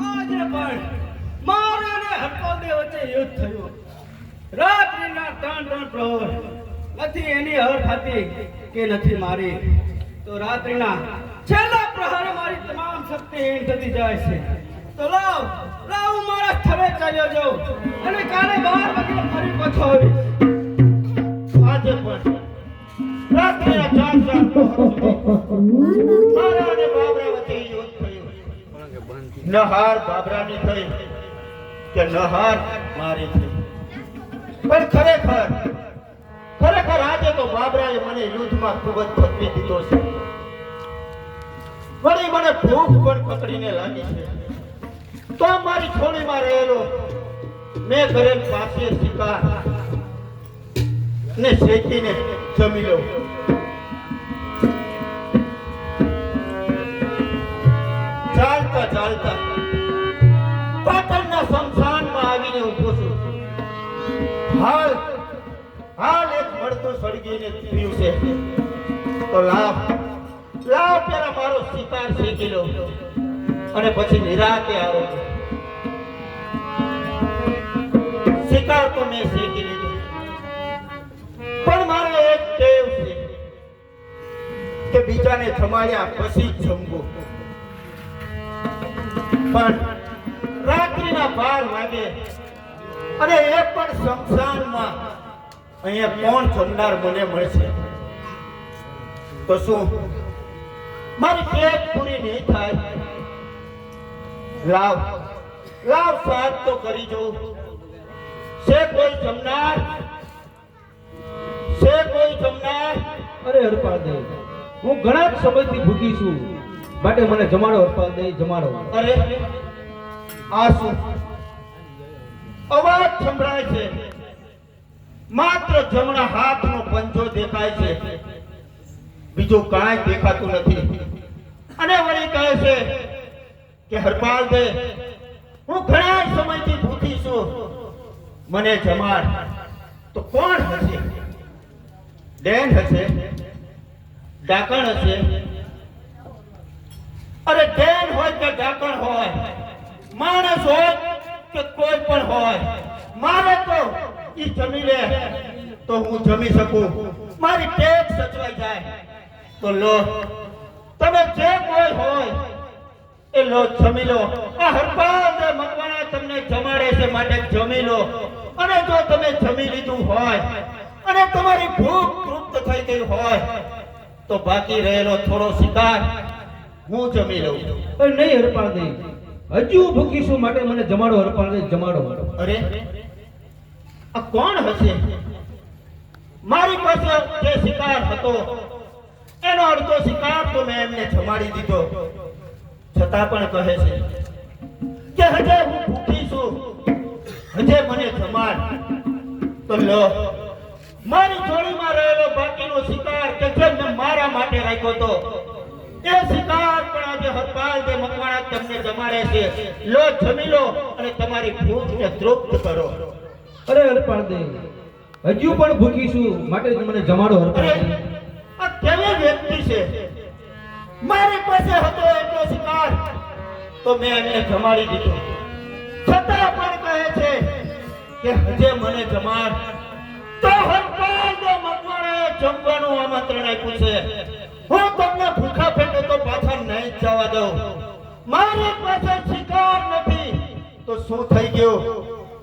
આજે પણ મારા અને હરપાલદેવ વચ્ચે યુદ્ધ થયું. રાત્રિના 3 પ્રહર. નથી એની હર ખાતી કે નથી મારી. તો રાત્રિના છેલ્લા પ્રહરે મારી તમામ શક્તિ હીન થતી જાય છે. તો લાવ હું મારા સ્થળે ચાલ્યો જાઉં અને કાલે 12 વાગે ફરી પાછો આવીશ. આજે પણ રાત્રિના 4 મારા અને બાબરા વચ્ચે યુદ્ધ થયું નહાર બાબરાની થઈ કે નહાર મારી થઈ પણ ખરેખર આજે તો બાબરાએ મને યુદ્ધમાં ખૂબ જ થકવી દીધો છે. વળી મને ભૂખ પણ પકડીને લાગી છે. તો મારી છોડીમાં રહેલો મેં કરેલ પાસે શિકાર ને શેકીને જમી લઉં. ચાલતા પાટણના સ્મશાનમાં આવીને ઊભો છું. હાલ એક મળતું સળગીને પીયું છે. તો લાવ પેલા મારો શિકાર શેકી લો અને પછી નિરાતે આવો. શિકાર તો મેં શેકી લીધો પણ મારે એક ટેવ છે કે બીજાને જમાડ્યા પછી જ જમવું. પણ રાત્રિના 12 વાગે અને એ પણ સ્મશાનમાં અહીંયા કોણ જમનાર મને મળશે? તો શું મારી પેટ પૂરી નહીં થાય? લાવ સાથ તો કરી જોઉં. છે કોઈ જમનાર? અરે હરપાલદેવ, હું ઘણા સમયથી ભૂખી છું, માટે મને જમાડો હરપાલદેવ, જમાડો. અરે આ શું અવાજ સંભળાય છે? માત્ર જમણા હાથનો પંજો દેખાય છે, બીજું કાંઈ દેખાતું નથી. અને વળી કહે છે કે હરપાલદેવ, હું ઘણા સમયથી ભૂખી છું, મને જમાડ. તો કોણ હશે? ડેન હશે? ડાકણ હશે? અરે ડેન હોય કે ડાકણ હોય, માણસ હોય કે કોઈ પણ હોય, મારે તો ઈ જમી લે તો હું જમી શકું, મારી પેટ સચવાઈ જાય. તો લો, તમે જે કોઈ હોય એ લો, જમી લો. આ હરપાલદેવ મકવાણા તમને જમાડે છે, માટે જમી લો. અને જો તમે જમી લીધું હોય અને તમારી ભૂખ તૃપ્ત થઈ ગઈ હોય તો બાકી રહેલો થોડો શિકાર હું જમી લઉં. અરે નહીં હરપાલદેવ, હજુ ભૂખી છું, માટે મને જમાડો હરપાલદેવ, જમાડો. અરે આ કોણ હશે? મારી પાસે જે શિકાર હતો એનો અડધો શિકાર તો મેં એમને જમાડી દીધો, છતાં પણ કહે છે કે હજે હું ભૂખી છું, હજે મને જમાડ. તો લો, મારી જોડીમાં રહેલો બાકીનો શિકાર કે જે મેં મારા માટે રાખ્યો હતો એ શિકાર પણ આજે હરપાલ દે મકવાણા તમને જમાડે છે. લો જમી લો અને તમારી ભૂખને તૃપ્ત કરો. અરે હરપાળ દે, હજુ પણ ભૂખી છું, માટે મને જમાડો અરે હરપાળ દે. આ કેવી વ્યક્તિ છે? મારી પાસે હતો એટલો શિકાર તો મેં એમને જમાડી દીધો, છતાં પણ કહે છે કે હજે મને જમાડ. તો હરપાલ દે મકવાણાએ જમવાનું આમંત્રણ આપ્યું છે. હું તમને ભૂખા પેટે તો પાછા નહીં જવા દઉં. મારી પાસે શિકાર નથી તો શું થઈ ગયું?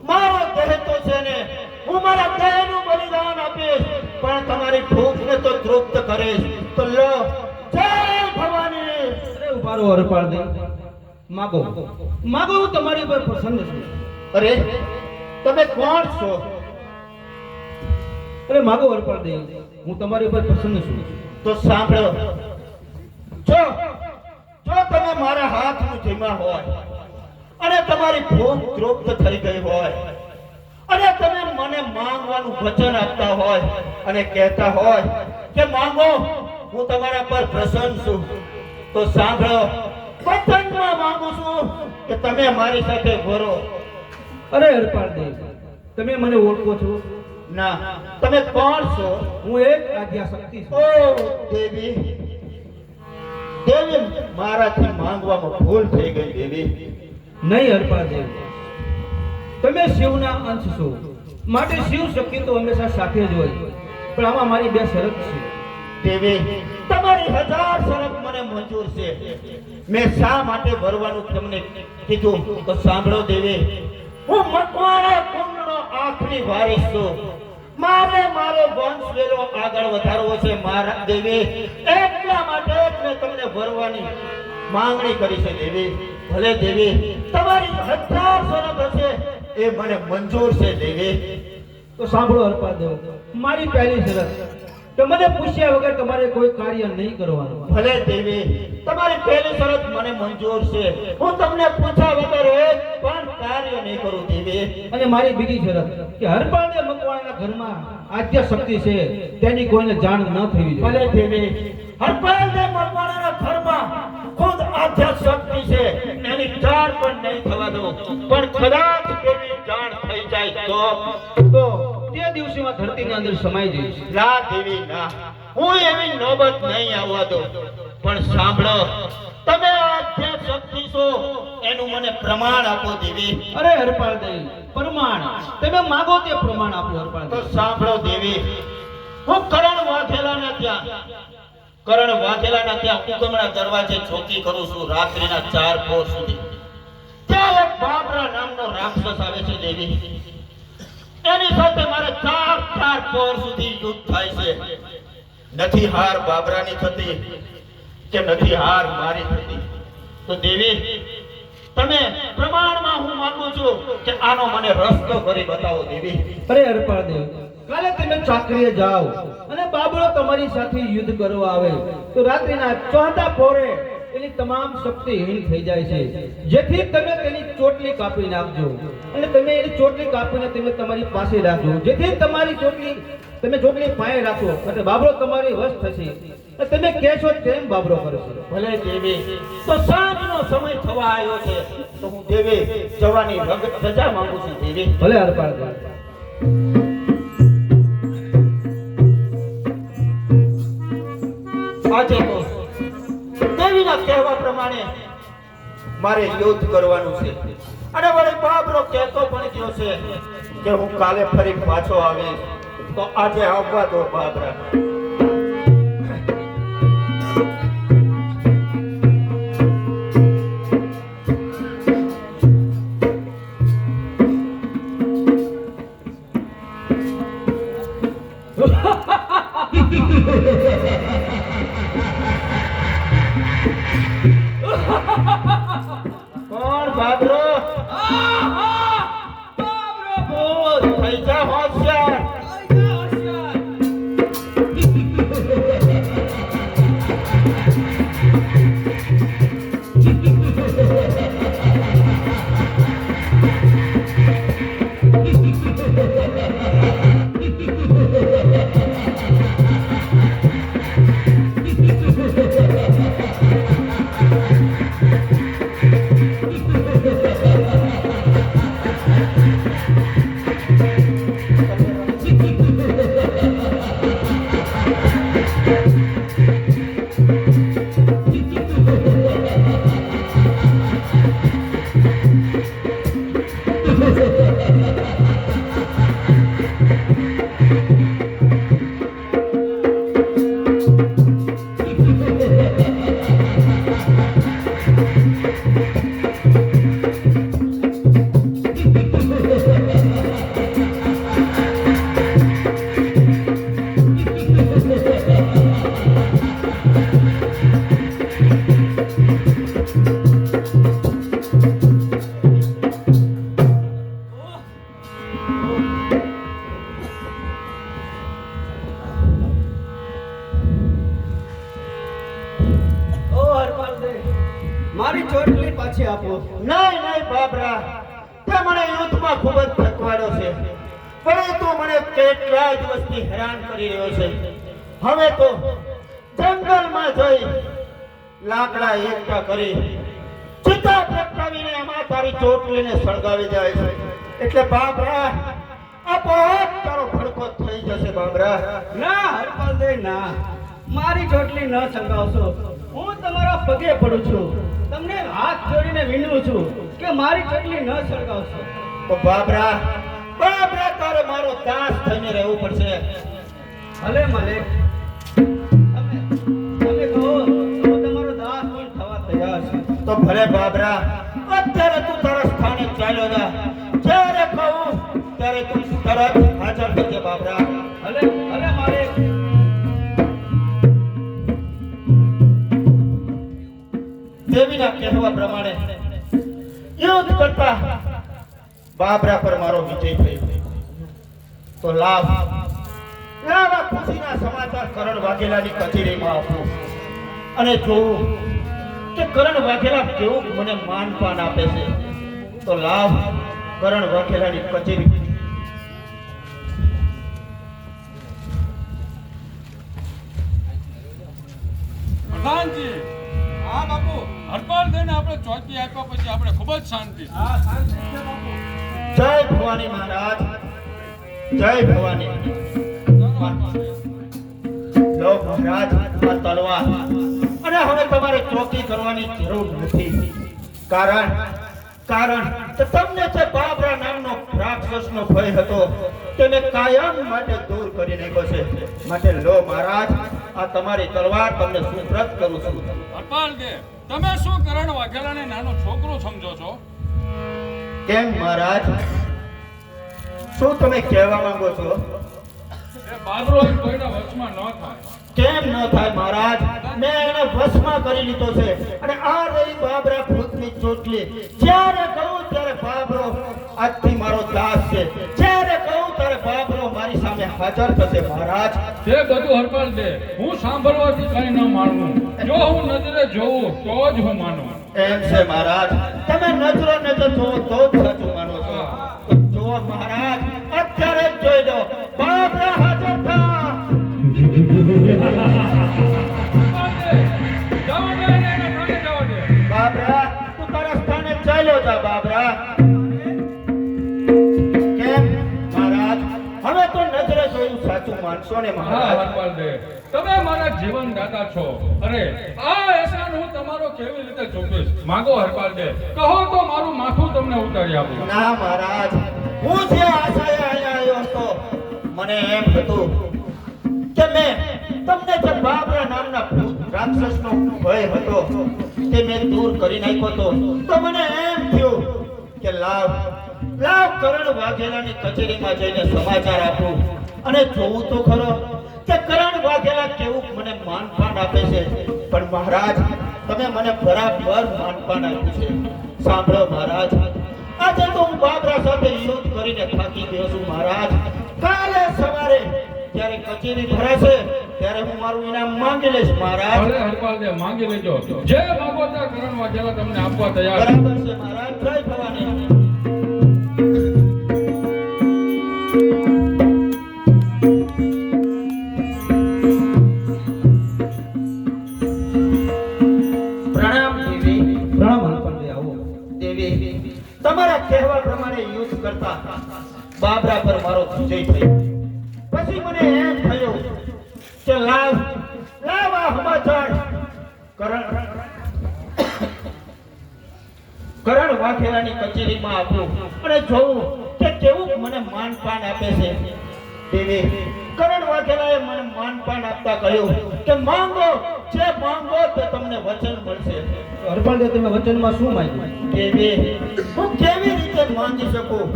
મારો દેહ તો છે ને, હું મારા દેહનું બલિદાન આપીશ, પણ તમારી ભૂખને તો તૃપ્ત કરીશ. તો લો, જય ભવાની. અરે ઉભા રહો હરપાળ દે, માગો માગો, હું તમારી ઉપર પ્રસન્ન છું. અરે તમે કોણ છો? અરે માગો હરપાળ દે, હું તમારી ઉપર પ્રસન્ન છું. તો સાંભળો, જો તમે મારા હાથનું જમ્યા હોય અને તમારી ભૂખ તૃપ્ત થઈ ગઈ હોય અને તમે મને માંગવાનું વચન આપતા હોય અને કહેતા હોય કે માંગો, હું તમારા પર પ્રસન્ન છું, તો સાંભળો, વચનમાં માંગુ છું કે તમે મારી સાથે ભરો. અરે હરપાળ દે, તમે મને ઓળખો છો? ના, તમે કોણ છો? હું એક આદ્યા શક્તિ છું. ઓ દેવી, દેવી મારાથી માંગવામાં ભૂલ થઈ ગઈ દેવી. નહીં હરપાળ દે, તમે શિવના અંશ છો, માટે શિવ શક્તિ તો હંમેશા સાથે જ હોય, પણ આમાં મારી બે શરત છે. દેવી, તમારી 1000 શરત મને મંજૂર છે. મેં શા માટે ભરવાનું તમને કીધું તો સાંભળો દેવી, હું મકવાણા કુંડનો આખરી વારિસ છું. મારે મારો વંશ વેલો આગળ વધારવો છે મારા દેવી, એટલા માટે જ મેં તમને ભરવાની માંગણી કરી છે દેવી. ભલે દેવી, તમારી 1000 શરત હશે એ મને મંજૂર છે દેવી. તો સાંભળો હરપાળ દે, મારી પહેલી શરત, કે મને પૂછ્યા વગર તમારે કોઈ કાર્ય નહીં કરવાનું. ભલે દેવી, તમારી પહેલી શરત મને મંજૂર છે. હું તમને પૂછ્યા વગર એક પણ કાર્ય નહીં કરું દેવી. અને મારી બીજી શરત, કે હરપાળ દે મકવાણાના ઘરમાં આદ્ય શક્તિ છે, તેની કોઈને જાણ ન થવી જોઈએ. ભલે દેવી, હરપાલ દે મકવાણાના ઘરમાં ખુદ આધ્યા શક્તિ છે, એની જાણ પણ નહીં થવા દો. પણ કદાચ એવી જાણ થઈ જાય તો તે દિવસોમાં ધરતીની અંદર સમાઈ જઈશ. ના દેવી ના, હું એવી નોબત નહીં આવવા દઉં. પણ સાંભળો, તમે આધ્યા શક્તિ છો એનું મને પ્રમાણ આપો દેવી. અરે હરપાળ દે, પ્રમાણ તમે માગો તે પ્રમાણ આપો હરપાળ તો દે. સાંભળો દેવી, હું કરણ વાઘેલાના ત્યાં ઉગમણા દરવાજે ચોકી કરું છું રાત્રિના 4 પોર સુધી. ત્યાં એક બાબરા નામનો રાક્ષસ આવે છે દેવી. એની સાથે મારે 4 પોર સુધી યુદ્ધ થાય છે. નથી હાર બાબરાની થતી કે નથી હાર મારી થતી. તો દેવી, તમે પ્રમાણમાં હું માંગુ છું કે આનો મને રસ્તો કરી બતાવો દેવી. અરે હરપાળ દે, કાલે તમે ચાકરીએ જાઓ અને બાબરો તમારી સાથે યુદ્ધ કરવા આવે તો રાત્રિના 4થા પોરે એની તમામ શક્તિ હીન થઈ જાય છે, જેથી તમે તેની ચોટલી કાપી નાખજો અને તમે એની ચોટલી કાપીને તમે તમારી પાસે રાખજો, જેથી તમારી ચોટલી તમે ચોટલી પાયે રાખો એટલે બાબરો તમારી વશ થશે અને તમે કહેશો તેમ બાબરો કરશે. ભલે દેવી, તો સાંજનો સમય થવા આવ્યો છે, તો હું દેવી જવાની રજા માંગુ છું દેવી. ભલે હરપાળ દે. આજે તો દેવીના કહેવા પ્રમાણે મારે યુદ્ધ કરવાનું છે અને વળી બાબરો કહેતો પણ ગયો છે કે હું કાલે ફરી પાછો આવીશ. તો આજે આવવા દો બાબરા. કોણ બાબરો? બાબરો ભૂત થઈ જા હોશિયાર. ઓ હરપાલ દે મારી ચોટલી પાછી આપો. નહીં નહીં બાબરા, તે મને યુદ્ધમાં ખૂબ જ થકવાડ્યો છે, પરંતુ મને કેટલા દિવસથી હેરાન કરી રહ્યો છે. હવે તો જંગલમાં જઈ લાકડા એકઠા કરી ચિતા પ્રગટાવીને એમાં તારી ચોટલીને સળગાવી જાય છે. એટલે બાબરા, આપોઆપ તારો ભડકો થઈ જશે બાબરા. ના હરપાલ દે ના, મારી ચોટલી ન સળગાવશો. હું તમારા પગે પડું છું, તમને હાથ જોડીને વિનવું છું કે મારી ચોટલી ન સળગાવશો. તો બાબરા, બાબરા, તારે મારો દાસ થઈને રહેવું પડશે. ભલે માલિક, તમે કહો તો તમારો દાસ પણ થવા તૈયાર છે. તો ભલે બાબરા, અત્યારે તું તારા સ્થાને ચાલ્યો જા. જ્યારે કહું ત્યારે તું તરત હાજર થજે બાબરા. ભલે ભલે માલિક. દેવીના કહેવા પ્રમાણે યુદ્ધ કરતા બાબરા પર મારો વિજય થયો. તો લાવ આ ખુશીના સમાચાર કરણ વાઘેલાની કચેરીમાં આપું અને જોઉં કે કરણ વાઘેલા કેવું મને માનપાન આપે છે. તો લાવ કરણ વાઘેલાની કચેરી. પ્રધાનજી, હા બાપુ, હરપાલ દઈને આપણે ચોકી આપ્યા પછી આપણે ખૂબ જ શાંતિ. હા, શાંતિ છે બાપુ. જય ભવાની મહારાજ, જય ભવાની. લો મહારાજ, આ તલવાર. અને હવે તમારે ચોકી કરવાની જરૂર નથી. કારણ કે તમને જે બાબરા નામનો રાક્ષસનો ભય હતો તેને કાયમ માટે દૂર કરી નાખ્યો છે. માટે લો મહારાજ, આ તમારી તલવાર તમને સુપ્રત કરું છું. હરપાલ દે, તમે શું કરણ વાઘેલાને નાનો છોકરો સમજો છો? કેમ મહારાજ, શું તમે કહેવા માંગો છો? એ બાબરો કોઈના વશમાં ન થાય. કેમ ન થાય મહારાજ? મેં એને વશમાં કરી લીધો છે. અને આ રહી બાબરા ભૂતની ચોટલી. જ્યારે કહું ત્યારે બાબરો આજથી મારો દાસ છે. જ્યારે કહું ત્યારે બાબરો મારી સામે હાજર થશે મહારાજ. તે બધું હરપાલ દે, હું સાંભળવાથી કઈ ન માનવું. જો હું નજરે જોઉં તો જ હું માનું. એમ છે મહારાજ, તમે નજરો નજર જોવો તો જ સાચું માનો છો. તો જુઓ મહારાજ, અત્યારે જ જોઈ લો, બાબરા હાજર થા. બાબરા, તું તારા સ્થાને ચાલ્યો જા બાબરા. કેમ મહારાજ, હવે તો નજરે જોયું સાચું માનશો ને હા મહારાજ? હરપાલ દે, તમે મારા જીવન દાતા છો. અરે આ એહસાન હું તમારો કેવી રીતે ચૂકવીશ? માંગો હરપાલ દે, કહો તો મારું માથું તમને ઉતારી આપું. ના મહારાજ, હું જે આશાએ અહીંયા આવ્યો હતો, મને એમ હતું કે મેં તમને જે બાબરા નામના ભૂત રાક્ષસનો ભય હતો તે મેં દૂર કરી નાખ્યો હતો. તો મને એમ થયું કે લાવ કરણ વાઘેલાની કચેરીમાં જઈને સમાચાર આપું અને જોવું તો ખરો કે કરણ વાઘેલા કેવું મને માનપાન આપે છે. પણ મહારાજ, તમે મને બરાબર માનપાન આપ્યું છે. સાંભળો મહારાજ, આજે તો હું બાબરા સાથે યુદ્ધ કરીને થાકી ગયો છું મહારાજ. કાલે સવારે જ્યારે કચેરી ભરાશે ત્યારે હું મારું ઇનામ માંગી લઈશ મહારાજ. ભલે હરપાલ દે, માંગી લેજો. જે માંગો તે કરણ વાઘેલા તમને આપવા તૈયાર છે. બરાબર છે મહારાજ. જય ભવાની. પ્રણામ દેવી. પ્રણામ હરપાલ દે, આવો. દેવી, તમારા કહેવા પ્રમાણે યુદ્ધ કરતા બાબરા પર મારો વિજય થયો. પછી મને એમ થયું કે લાવ આ સમાચાર કરણ વાઘેલાની કચેરીમાં આવું અને જોઉં કે કેવું મને માનપાન આપે છે દેવી કરણ વાઘેલાએ મને માનપાન આપતા કહ્યું કે માંગો જે માંગો તે તમને વચન મળશે. હરપાલદેવ તમે વચનમાં શું માંગ્યું? દેવી હું કેવી રીતે માંગી શકું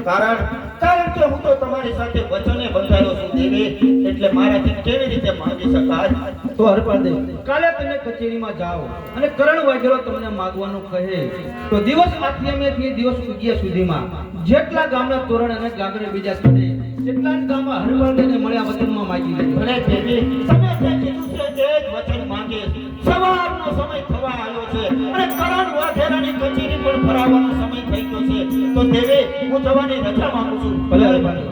કારણ કે હું તો તમારી સાથે વચને બંધાયો છું દેવી એટલે મારાથી કેવી રીતે માંગી શકાય. તો હરપાલદેવ કાલે તમે કચેરીમાં જાઓ અને કરણ વાઘેલો તમને માગવાનું કહે તો દિવસ આથિયામેથી દિવસ ઉગ્યા સુધીમાં જેટલા ગામના તોરણ અને ગાગરે બીજા ચડે એટલા જ ગામમાં હરપાલદેવને મળ્યા વચનમાં માગી લેજો. ભલે દેવી તમે જે કીધું છે તે જ વચન માંગીશ. સવારનો સમય થવા આવ્યો છે અને કરણ વાઘેલાની કચેરી પણ ભરાવાનો સમય થઈ ગયો છે તો દેવી હું જવાની રજા માંગુ છું. ભલે હરપાલદેવ.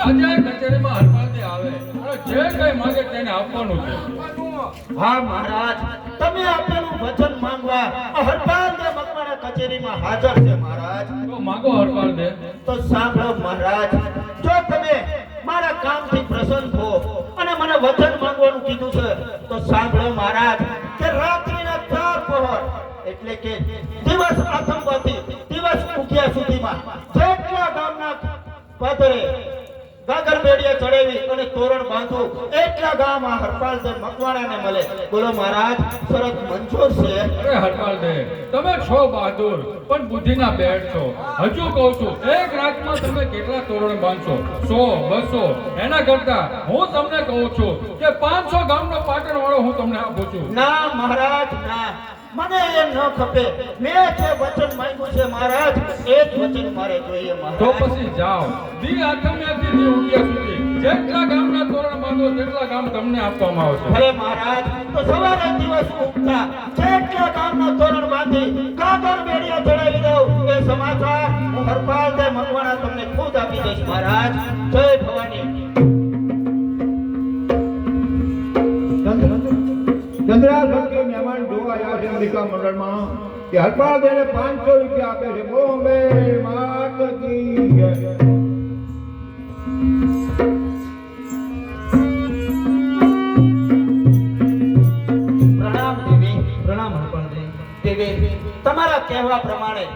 આજે કચેરીમાં હરપાલદેવ આવે અને જે કઈ માંગે તેને આપવાનું છે. હા મહારાજ તમે આપેલું વચન માંગવા આ હરપાલદેવ મકવાણા કચેરીમાં હાજર છે મહારાજ. તો માંગો હરપાલદેવ. તો સાંભળો મહારાજ જો તમે મારા કામથી પ્રસન્ન થો અને મને વચન માંગવાનું કીધું છે તો સાંભળો મહારાજ કે રાત્રિના 4 પહોર એટલે કે દિવસ આથમવાથી દિવસ ઉગ્યા સુધીમાં જેટલા ગામના પાદરે ગાગર બેડિયા ચડાવી અને તોરણ બાંધું એટલા ગામ આ હરપાલદેવ મકવાણાને મળે. બોલો મહારાજ શરત મંજૂર છે. અરે હરપાલદેવ તમે છો બહાદુર પણ બુદ્ધિના બેટ છો. હજુ કહું છું એક રાતમાં તમે કેટલા તોરણ બાંધશો? 100 200 એના કરતા હું તમને કહું છું કે 500 ગામનો પાટણ વાળો હું તમને આપું છું. ના મહારાજ ના મને એ ન ખપે. મેં જે વચન માંગ્યું છે મહારાજ એ જ વચન મારે જોઈએ તો મહારાજ. પછી જાઓ દી આથમ્યાથી દી ઉગ્યા સુધી જેટલા ગામના તોરણ બાંધો તેટલા ગામ તમને આપવામાં આવશે. ભલે મહારાજ તો સવારે દિવસ ઉગતા જેટલા ગામના તોરણ બાંધી કાગળ બેડિયા ચડાવી દઉં એ સમાચાર હું હરપાલદેવ મકવાણા તમને ખુદ આપી દઈશ મહારાજ. જય ભવાની. ચંદ્રાસ ભક્તિ મહેમાન જોવા આવ્યા છે અમેરિકા મંડળમાં કે હરપાલદેવને 500 રૂપિયા આપે છે. બોમ્બે માત કી જય. પ્રણામ દેવી. પ્રણામ હરપાલદેવ. દેવી તમારા કહેવા પ્રમાણે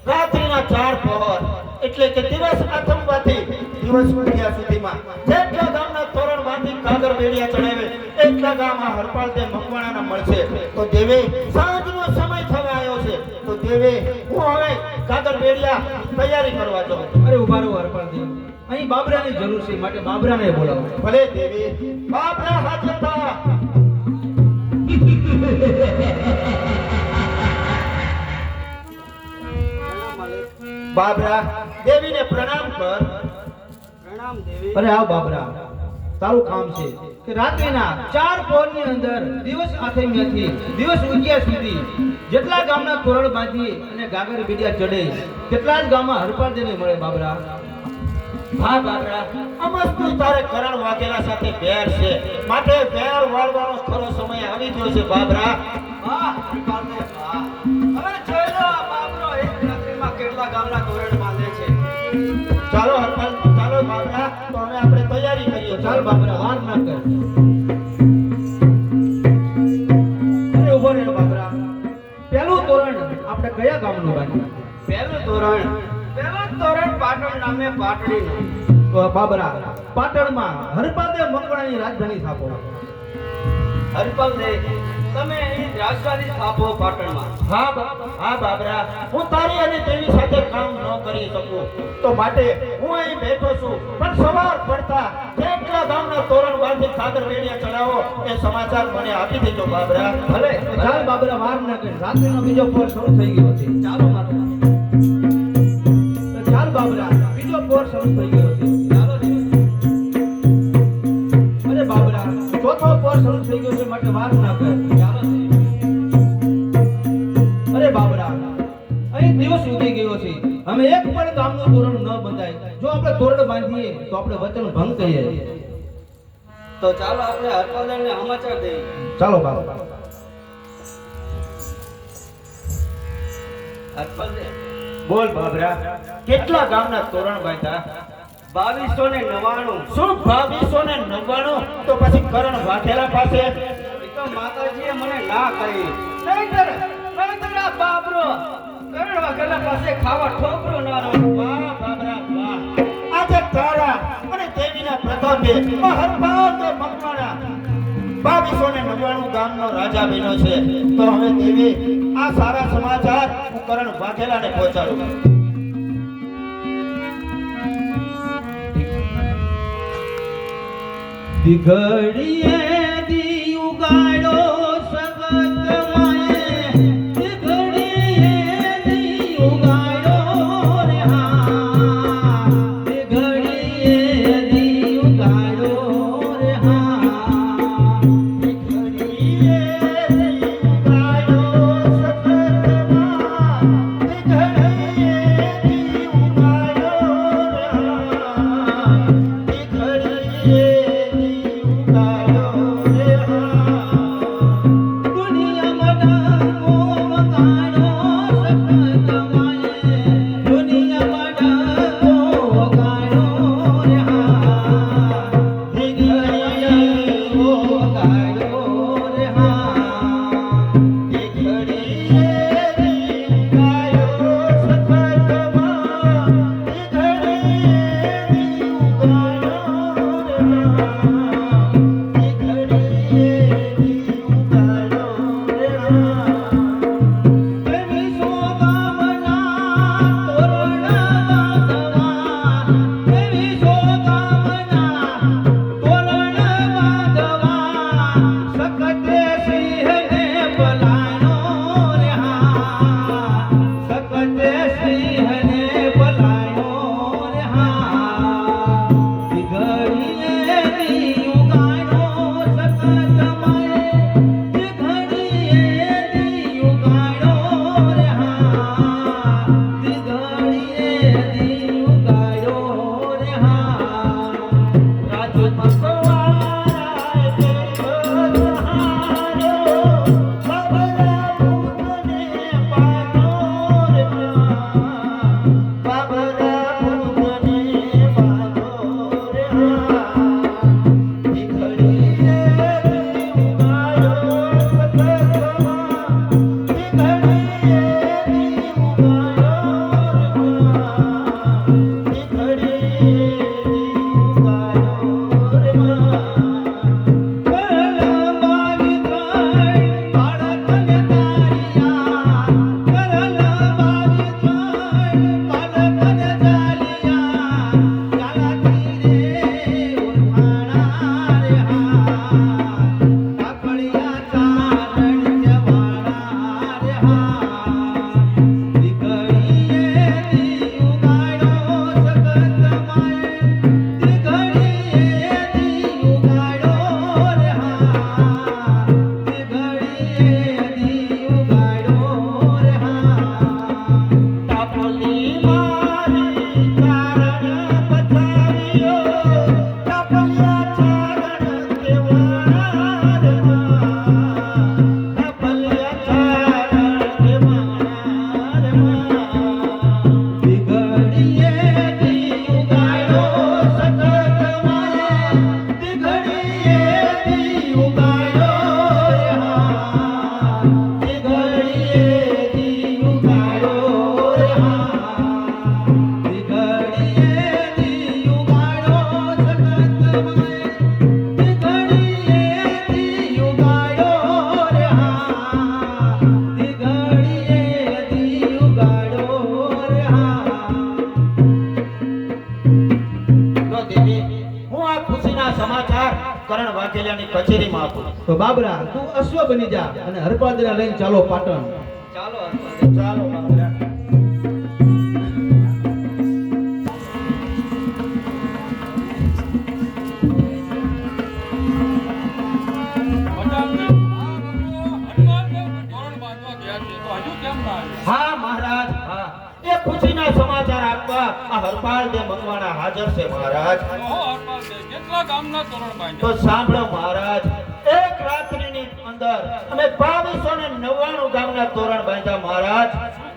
રાત્રિના 4 પહોર એટલે કે દિવસ આથમવાથી દિવસ ઉગ્યા સુધીમાં જેટલા ગામના તોરણ બાંધી કાગર બેડિયા ચડાવે એટલા ગામ આ હરપાલદેવ મકવાણાના મળશે. તો દેવી સાંજનો સમય થવા આવ્યો છે તો દેવી હું હવે કાગર બેડિયા તૈયારી કરવા જાઉં. અરે ઉભા રહો હરપાલદેવ. અહીં બાબરાની જરૂર છે માટે બાબરાને બોલાવો. ભલે દેવી. બાપરા હાજર થા. બાબરા દેવીને પ્રણામ કર. પ્રણામ દેવી. અરે આવ બાબરા તારું કામ છે કે રાત્રિના 4 પહોરની અંદર દિવસ આથમ્યાથી દિવસ ઉગ્યા સુધી જેટલા ગામના તોરણ બાંધી અને ગાગર બીડિયા ચડે તેટલા જ ગામમાં હરપાલદેવને મળે બાબરા. હા બાબરા અમસ્તુ તારે કરણ વાઘેલા સાથે વેર છે માટે વેર વાળવાનો ખરો સમય આવી ગયો છે બાબરા. વાહ હરપાલદેવ વાહ. હવે જોઈ લો આ બાબરો એક રાત્રિમાં કેટલા ગામના તોરણ બાંધે છે. ચાલો હરપાલ ચાલો બાબરા તો હવે આપણે તૈયારી કરીએ. ચાલ બાબરા વાર ના કર. અરે ઉભો રહે બાબરા. પહેલું તોરણ આપણે કયા ગામનું બાંધ્યું? પહેલું તોરણ પાટણ નામે પાટડીનું. તો બાબરા પાટણમાં હરપાલદેવ મકવાણાની રાજધાની સ્થાપો. હરપાલદેવ તમે અહીં રાજધાની સ્થાપો પાટણમાં. હા બાબરા હું તારી અને તેની સાથે કામ ન કરી શકું તો માટે હું અહીં બેઠો છું પણ સવાર પડતા જેટલા ગામના તોરણ બાંધી કાગર બેડિયા ચડાવો એ સમાચાર મને આપી દેજો બાબરા. ભલે તો ચાલ બાબરા વાર ના કર. રાત્રિનો બીજો પહોર શરૂ થઈ ગયો છે. ચાલો માતા. તો ચાલ બાબરા બીજો પહોર શરૂ થઈ ગયો છે. ચાલો દેવી. અરે બાબરા ચોથો પહોર શરૂ થઈ ગયો છે માટે વાર ના કર. ચાલો દેવી. અરે બાબરા અહીં દિવસ ઉગી ગયો છે. અમે એક પણ ગામનું તોરણ ન બંધાય. જો આપણે તોરણ બાંધીએ તો આપણે વચન ભંગ કરીએ. તો ચાલો આપણે હરપાલદેવને સમાચાર દઈએ. ચાલો બાબરા. હરપાલદેવ બોલ બાબરા કેટલા ગામના તોરણ બાંધ્યા? 2299 શું 2299? તો પછી કરણ વાઘેલા પાસે એ તો માતાજીએ મને ના કહી. નહીંતર આ બાબરો કરણ વાઘેલા પાસે ખાવા ઠોકરો ના રહો. વાહ બાબરા વાહ. આજે તારા અને દેવીના પ્રતાપે હરપાલ તો મકવાણા 2299 ગામનો રાજા બન્યો છે. તો હવે દેવી આ સારા સમાચાર હું કરણ વાઘેલાને પહોંચાડું. દિઘડીએ દી ઉગાડો સગત માએ, દિઘડીએ દી ઉગાડો રે હા, દિઘડીએ દી ઉગાડો રે હા, દીકરીએ દી ઉગાડો સકતમાં, દીકરીએ દી ઉગાડો રહ્યા, દીકરીએ દી ઉગાડો રહ્યા. દુનિયામાં ડંકો વગાડો સગત માએ, દુનિયામાં ડંકો વગાડો રે હા, દિઘડીએ વગાડો રે હા. દીકરીએ દી ઉગાડો સકતમાં, દીકરીએ દી ઉગાડો રહ્યા, દીકરીએ દી ઉગાડો રહ્યા. એવી સોગામના તોરણ બાંધવા, એવી સોગામના તોરણ બાંધવા, સકતે સિંહને બોલાણો રે હા, સકતે સિંહને બોલાણો રે હા. દિઘડીએ દી ઉગાડો સકત માએ, દિઘડીએ દી ઉગાડો રે હા, દિઘડીએ દી ઉગાડો રે હા. રાજુ મકવાણા દેવ જહારો, બાબરા ભૂતને પાનો રે હા, બાબરા ભૂતને પાનો રે હા. દીકરીએ દી ઉગાડો સકતમાં, દીકરીએ દી ઉગાડો રહ્યા, દીકરીએ દી ઉગાડો રહ્યા. કરલ બાવી ત્રણ બાળકને તારિયા, કરલ બાવી ત્રણ બાળકને ચાલિયા, ચાલાકી રે ઉઠાણા રે હા, કાકડિયા ચારણ જવાણા રે હા. દીકરીએ દી ઉગાડો સગત માએ, દીકરીએ દી ઉગાડો રે હા, દીકરીએ દી ઉગાડો રે હા. તાપલી મારી ચારણ બચાવ્યો, તાપલિયા ચારણ દેવાના રે માં, તાપલિયા ચારણ દેવાના રે માં. દીકરીએ દી ઉગાડો સગત માએ, દીકરીએ દી ઉગાડો રે હા, દીકરીએ દી ઉગાડો રે હા, દીકરીએ દી ઉગાડો સગત માએ, દીકરીએ દી ઉગાડો રે હા, દીકરીએ દી ઉગાડો રે હા. લો દેવી, હું આ ખુશીના સમાચાર કરણ વાઘેલાની કચેરીમાં આપું. તો બાબરા તું અશ્વ બની જા અને હરપાદરા લઈને ચાલો પાટણ. ચાલો ચાલો બાબરા. હા મહારાજ હા, એ ખુશીના સમાચાર આપવા આ હરપાલ દે મકવાણા હાજર છે મહારાજ. તો સાંભળો મહારાજ, એક રાત્રિની અંદર અમે 2299 ગામના તોરણ બાંધ્યા મહારાજ.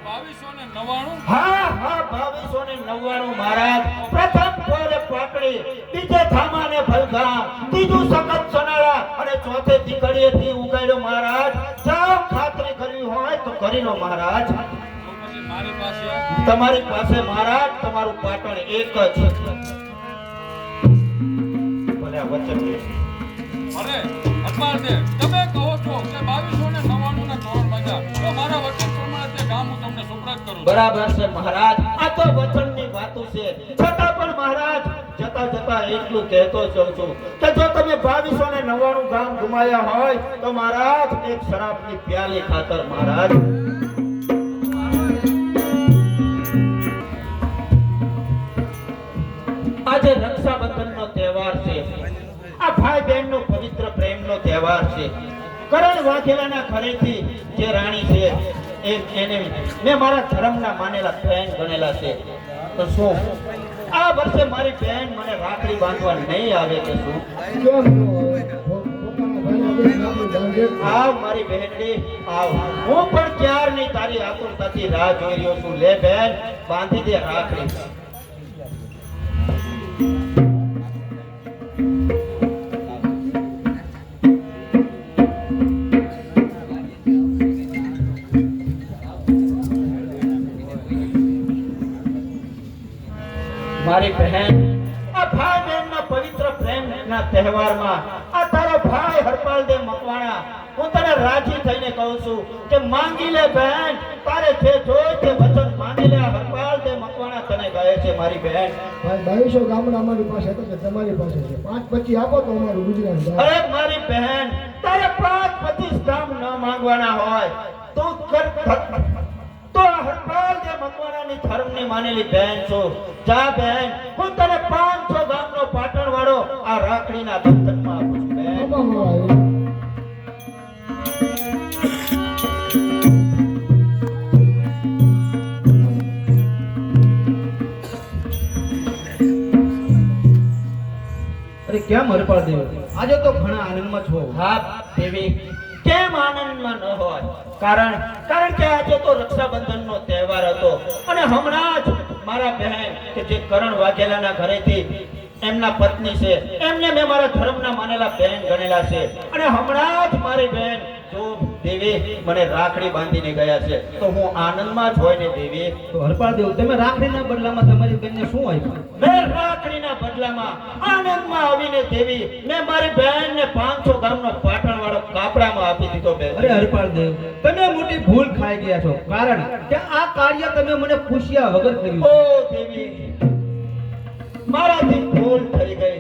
2299 હા હા 2299 મહારાજ. પ્રથમ ફોરે પાટડી, બીજે થામાને ભલગામ, ત્રીજું સખત સનાળા અને ચોથે દીકરીએથી ઉગાડ્યો મહારાજ. જાઓ ખાતરી કરવી હોય તો કરી લો મહારાજ. તમારી પાસે મહારાજ તમારું પાટણ એક જ. ભલે આ વચન છે. અરે અટમાળદેવ, તમે કહો છો કે 2299 ના ધોરણ બાજા, તો મારા વચન પ્રમાણે તે ગામ હું તમને સુપ્રત કરું છું. બરાબર છે મહારાજ. આ તો વચનની વાતો છે. છતાં પણ મહારાજ જતા જતા એટલું કહેતો જાઉં છું કે જો તમે 2299 ગામ ગુમાયા હોય તો મહારાજ એક શરાબની પ્યાલી ખાતર મહારાજ. આજે રક્ષાબંધનનો તહેવાર છે. આ ભાઈ બહેનનો પવિત્ર પ્રેમનો તહેવાર છે. કરણ વાઘેલાના ઘરેથી જે રાણી છે એને મેં મારા ધર્મના માનેલા બહેન ગણેલા છે. તો શું આ વર્ષે મારી બહેન મને રાખડી બાંધવા નહીં આવે કે શું? કેમ ન આવે? પોતાના ભાઈના દેશને આપણે જાણીએ. આવ મારી બહેનડી આવ. હું પણ ક્યારની તારી આતુરતાથી રાહ જોઈ રહ્યો છું. લે બહેન, બાંધી દે રાખડી. મારી બહેન, આ ભાઈ બહેનના પવિત્ર પ્રેમના તહેવારમાં આ તારો ભાઈ હરપાલદેવ મકવાણા હું તને રાજી થઈને કહું છું કે માંગી લે બહેન. તારે જે જોઈ તે વચન માંગી લે. હરપાલદેવ મકવાણા તને કહે છે મારી બહેન. ભાઈ 2200 ગામડા અમારી પાસે હતા કે તમારી પાસે છે? 5-25 આપો તો અમારું ગુજરાન જાય. અરે મારી બહેન, તારે 5-25 ગામ ન માંગવાના હોય તો તો હરપાલદેવ મકવાણાની ધર્મની માનેલી બહેન છું. જા બહેન, હું તને 500 ગામનો પાટણ વાળો આ રાખડીના બંધનમાં આપું છું બહેન. આપો મારા. અરે કેમ હરપાળદેવ, આજે તો ઘણા આનંદમાં છો. હા દેવી, કેમ આનંદમાં ન હોય? કારણ કે આજે તો રક્ષાબંધનનો તહેવાર હતો અને હમણાં જ મારા બહેન કે જે કરણ વાઘેલાના ઘરેથી એમના પત્ની છે એમને મેં મારા ધર્મના માનેલા બહેન ગણેલા છે અને હમણાં જ મારી બહેન જો દેવી મને રાખડી બાંધીને ગયા છે તો હું આનંદમાં જ હોય ને દેવી. તો હરપાળદેવ, તમે રાખડીના બદલામાં તમારી બેનને શું આપ્યું? મેં રાખડીના બદલામાં આનંદમાં આવીને દેવી મેં મારી બહેનને 500 ગામનો પાટણ વાળો કાપડામાં આપી દીધો બેન. અરે હરપાળદેવ, તમે મોટી ભૂલ ખાઈ ગયા છો. કારણ કે આ કાર્ય તમે મને પૂછ્યા વગર કર્યું. ઓ દેવી, મારાથી ભૂલ થઈ ગઈ.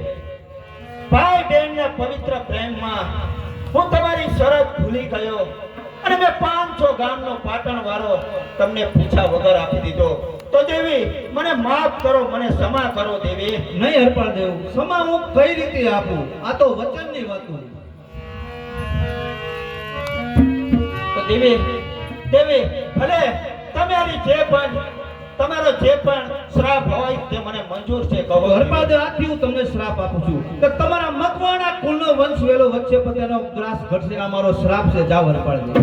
ભાઈ બહેનના પવિત્ર પ્રેમમાં હું તમારી શરત ભૂલી ગયો અને મેં 500 ગામનો પાટણ વાળો તમને પૂછા વગર આપી દીધો. તો દેવી મને માફ કરો, મને ક્ષમા કરો દેવી. નહીં હરપાળદેવ, ક્ષમા હું કઈ રીતે આપું? આ તો વચનની વાતો. તો દેવી ભલે તમારો જે પણ શ્રાપ હોય તે મને મંજૂર છે. કહો હરપાળદેવ, આજથી હું તમને શ્રાપ આપું છું કે તમારા મકવાણા કુળનો વંશ વેલો વચ્ચે પત્યાનો ગ્રાસ ઘટશે. આ મારો શ્રાપ છે. જાઓ હરપાળદેવ.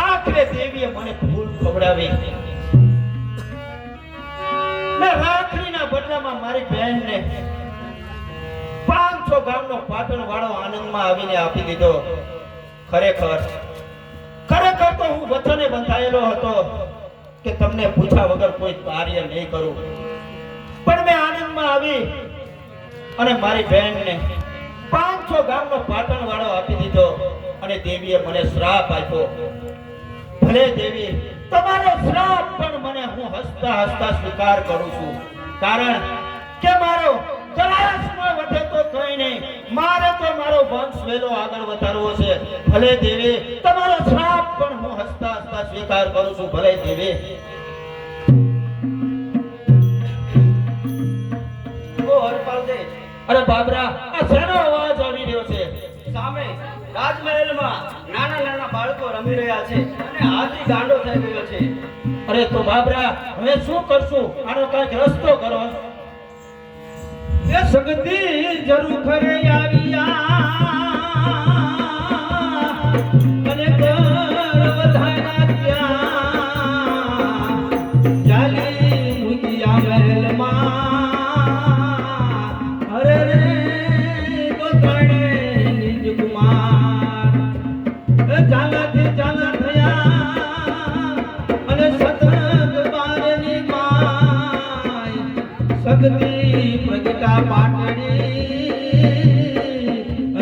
આખરે દેવીએ મને ભૂલ ખવડાવી. મેં રાખડીના બદલામાં મારી બહેનને 500 ગામનો પાટણ વાળો આનંદમાં આવીને આપી દીધો. ખરેખર તો હું વચને બંધાયેલો હતો કે તમને પૂછા વગર કોઈ કાર્ય નહીં કરું. પણ મેં આનંદમાં આવી અને મારી બહેનને 500 ગામનો પાટણ વાળો આપી દીધો અને દેવીએ મને શ્રાપ આપ્યો. ભલે દેવી, તમારો શ્રાપ પણ મને હું હસતા હસતા સ્વીકાર કરું છું. કારણ કે મારો કલાશમાં વધે તો કઈ નહીં, મારે તો મારો વંશ વેલો આગળ વધારવો છે. ભલે દેવી, તમારો શ્રાપ પણ હું હસતા હસતા સ્વીકાર કરું છું. ભલે દેવી. ઓ હરપાલદેવ, અરે બાબરા, આ શેનો અવાજ આવી રહ્યો છે? સામે રાજમહેલમાં નાના નાના બાળકો રમી રહ્યા છે અને હાથી ગાંડો થઈ ગયો છે. અરે તો બાબરા, હવે શું કરશું? આનો કાંઈક રસ્તો કરો. એ સગતી જરૂર ખરે આવ્યા અને કર વધારા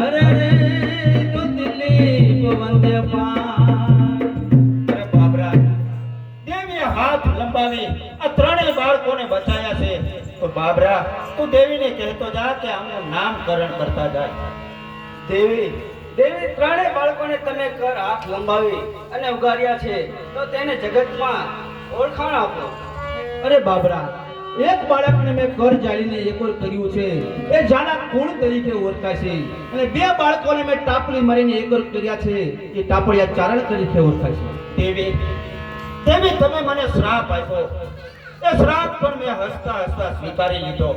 અરે રે તો દિલીપ વંદે પાર. અરે બાબરા, દેવીએ હાથ લંબાવી આ ત્રણેય બાળકોને બચાવ્યા છે. તો બાબરા, તું દેવીને કહેતો જા કે આમનું નામકરણ કરતા જાય. દેવી દેવી ત્રણેય બાળકોને તમે કર હાથ લંબાવી અને ઉગાર્યા છે તો તેને જગતમાં ઓળખાણ આપો. અરે બાબરા, એક બાળકને મેં કર જાળીને એકોર કર્યું છે એ જાના કુળ તરીકે ઓળખાય છે, અને બે બાળકોને મેં ટાપલી મારીને એકોર કર્યા છે એ ટાપડિયા ચારણ તરીકે ઓળખાય છે. દેવી દેવી તમે મને શ્રાપ આપ્યો, એ શ્રાપ પણ મેં હસતા હસતા સ્વીકારી લીધો.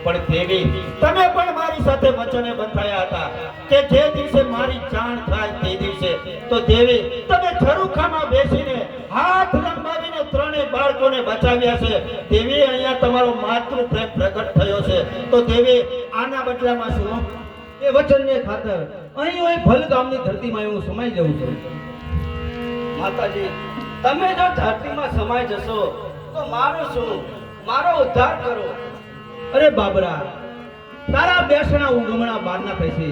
પણ દેવી તમે પણ મારી સાથે વચને બંધાયા હતા કે જે દિવસે મારી જાણ થાય તે દિવસે. તો દેવી તમે ઝરૂખામાં બેસીને હાથ લંબાવીને ત્રણેય બાળકોને બચાવ્યા છે. દેવી અહીંયા તમારો માતૃ પ્રેમ પ્રગટ થયો છે. તો દેવી આના બદલામાં શું? એ વચનને ખાતર અહીં હોય ભલ ગામની ધરતીમાં હું સમાઈ જઉં છું. માતાજી, તમે જો ધરતીમાં સમાઈ જશો તો મારો શું? મારો ઉદ્ધાર કરો. અરે બાબરા, તારા બેસણા ઉગમણા બારના થશે,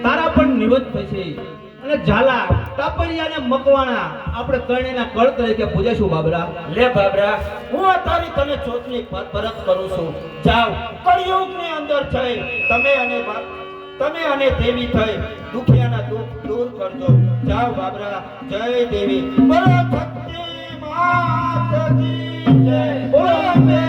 તારા પણ નિવત થશે, અને ઝાલા ટાપરિયા અને મકવાણા આપણે કર્ણેના કળ તરીકે પૂજાશું. બાબરા, લે બાબરા, હું આ તારી તને ચોથની પરત કરું છું. જાઓ, કળિયુગની અંદર જઈ તમે અને દેવી થઈ દુખિયાના દુઃખ દૂર કરજો. જાઓ બાબરા, જય દેવી. બોલો શક્તિ માત કી જય. બોલો અંબે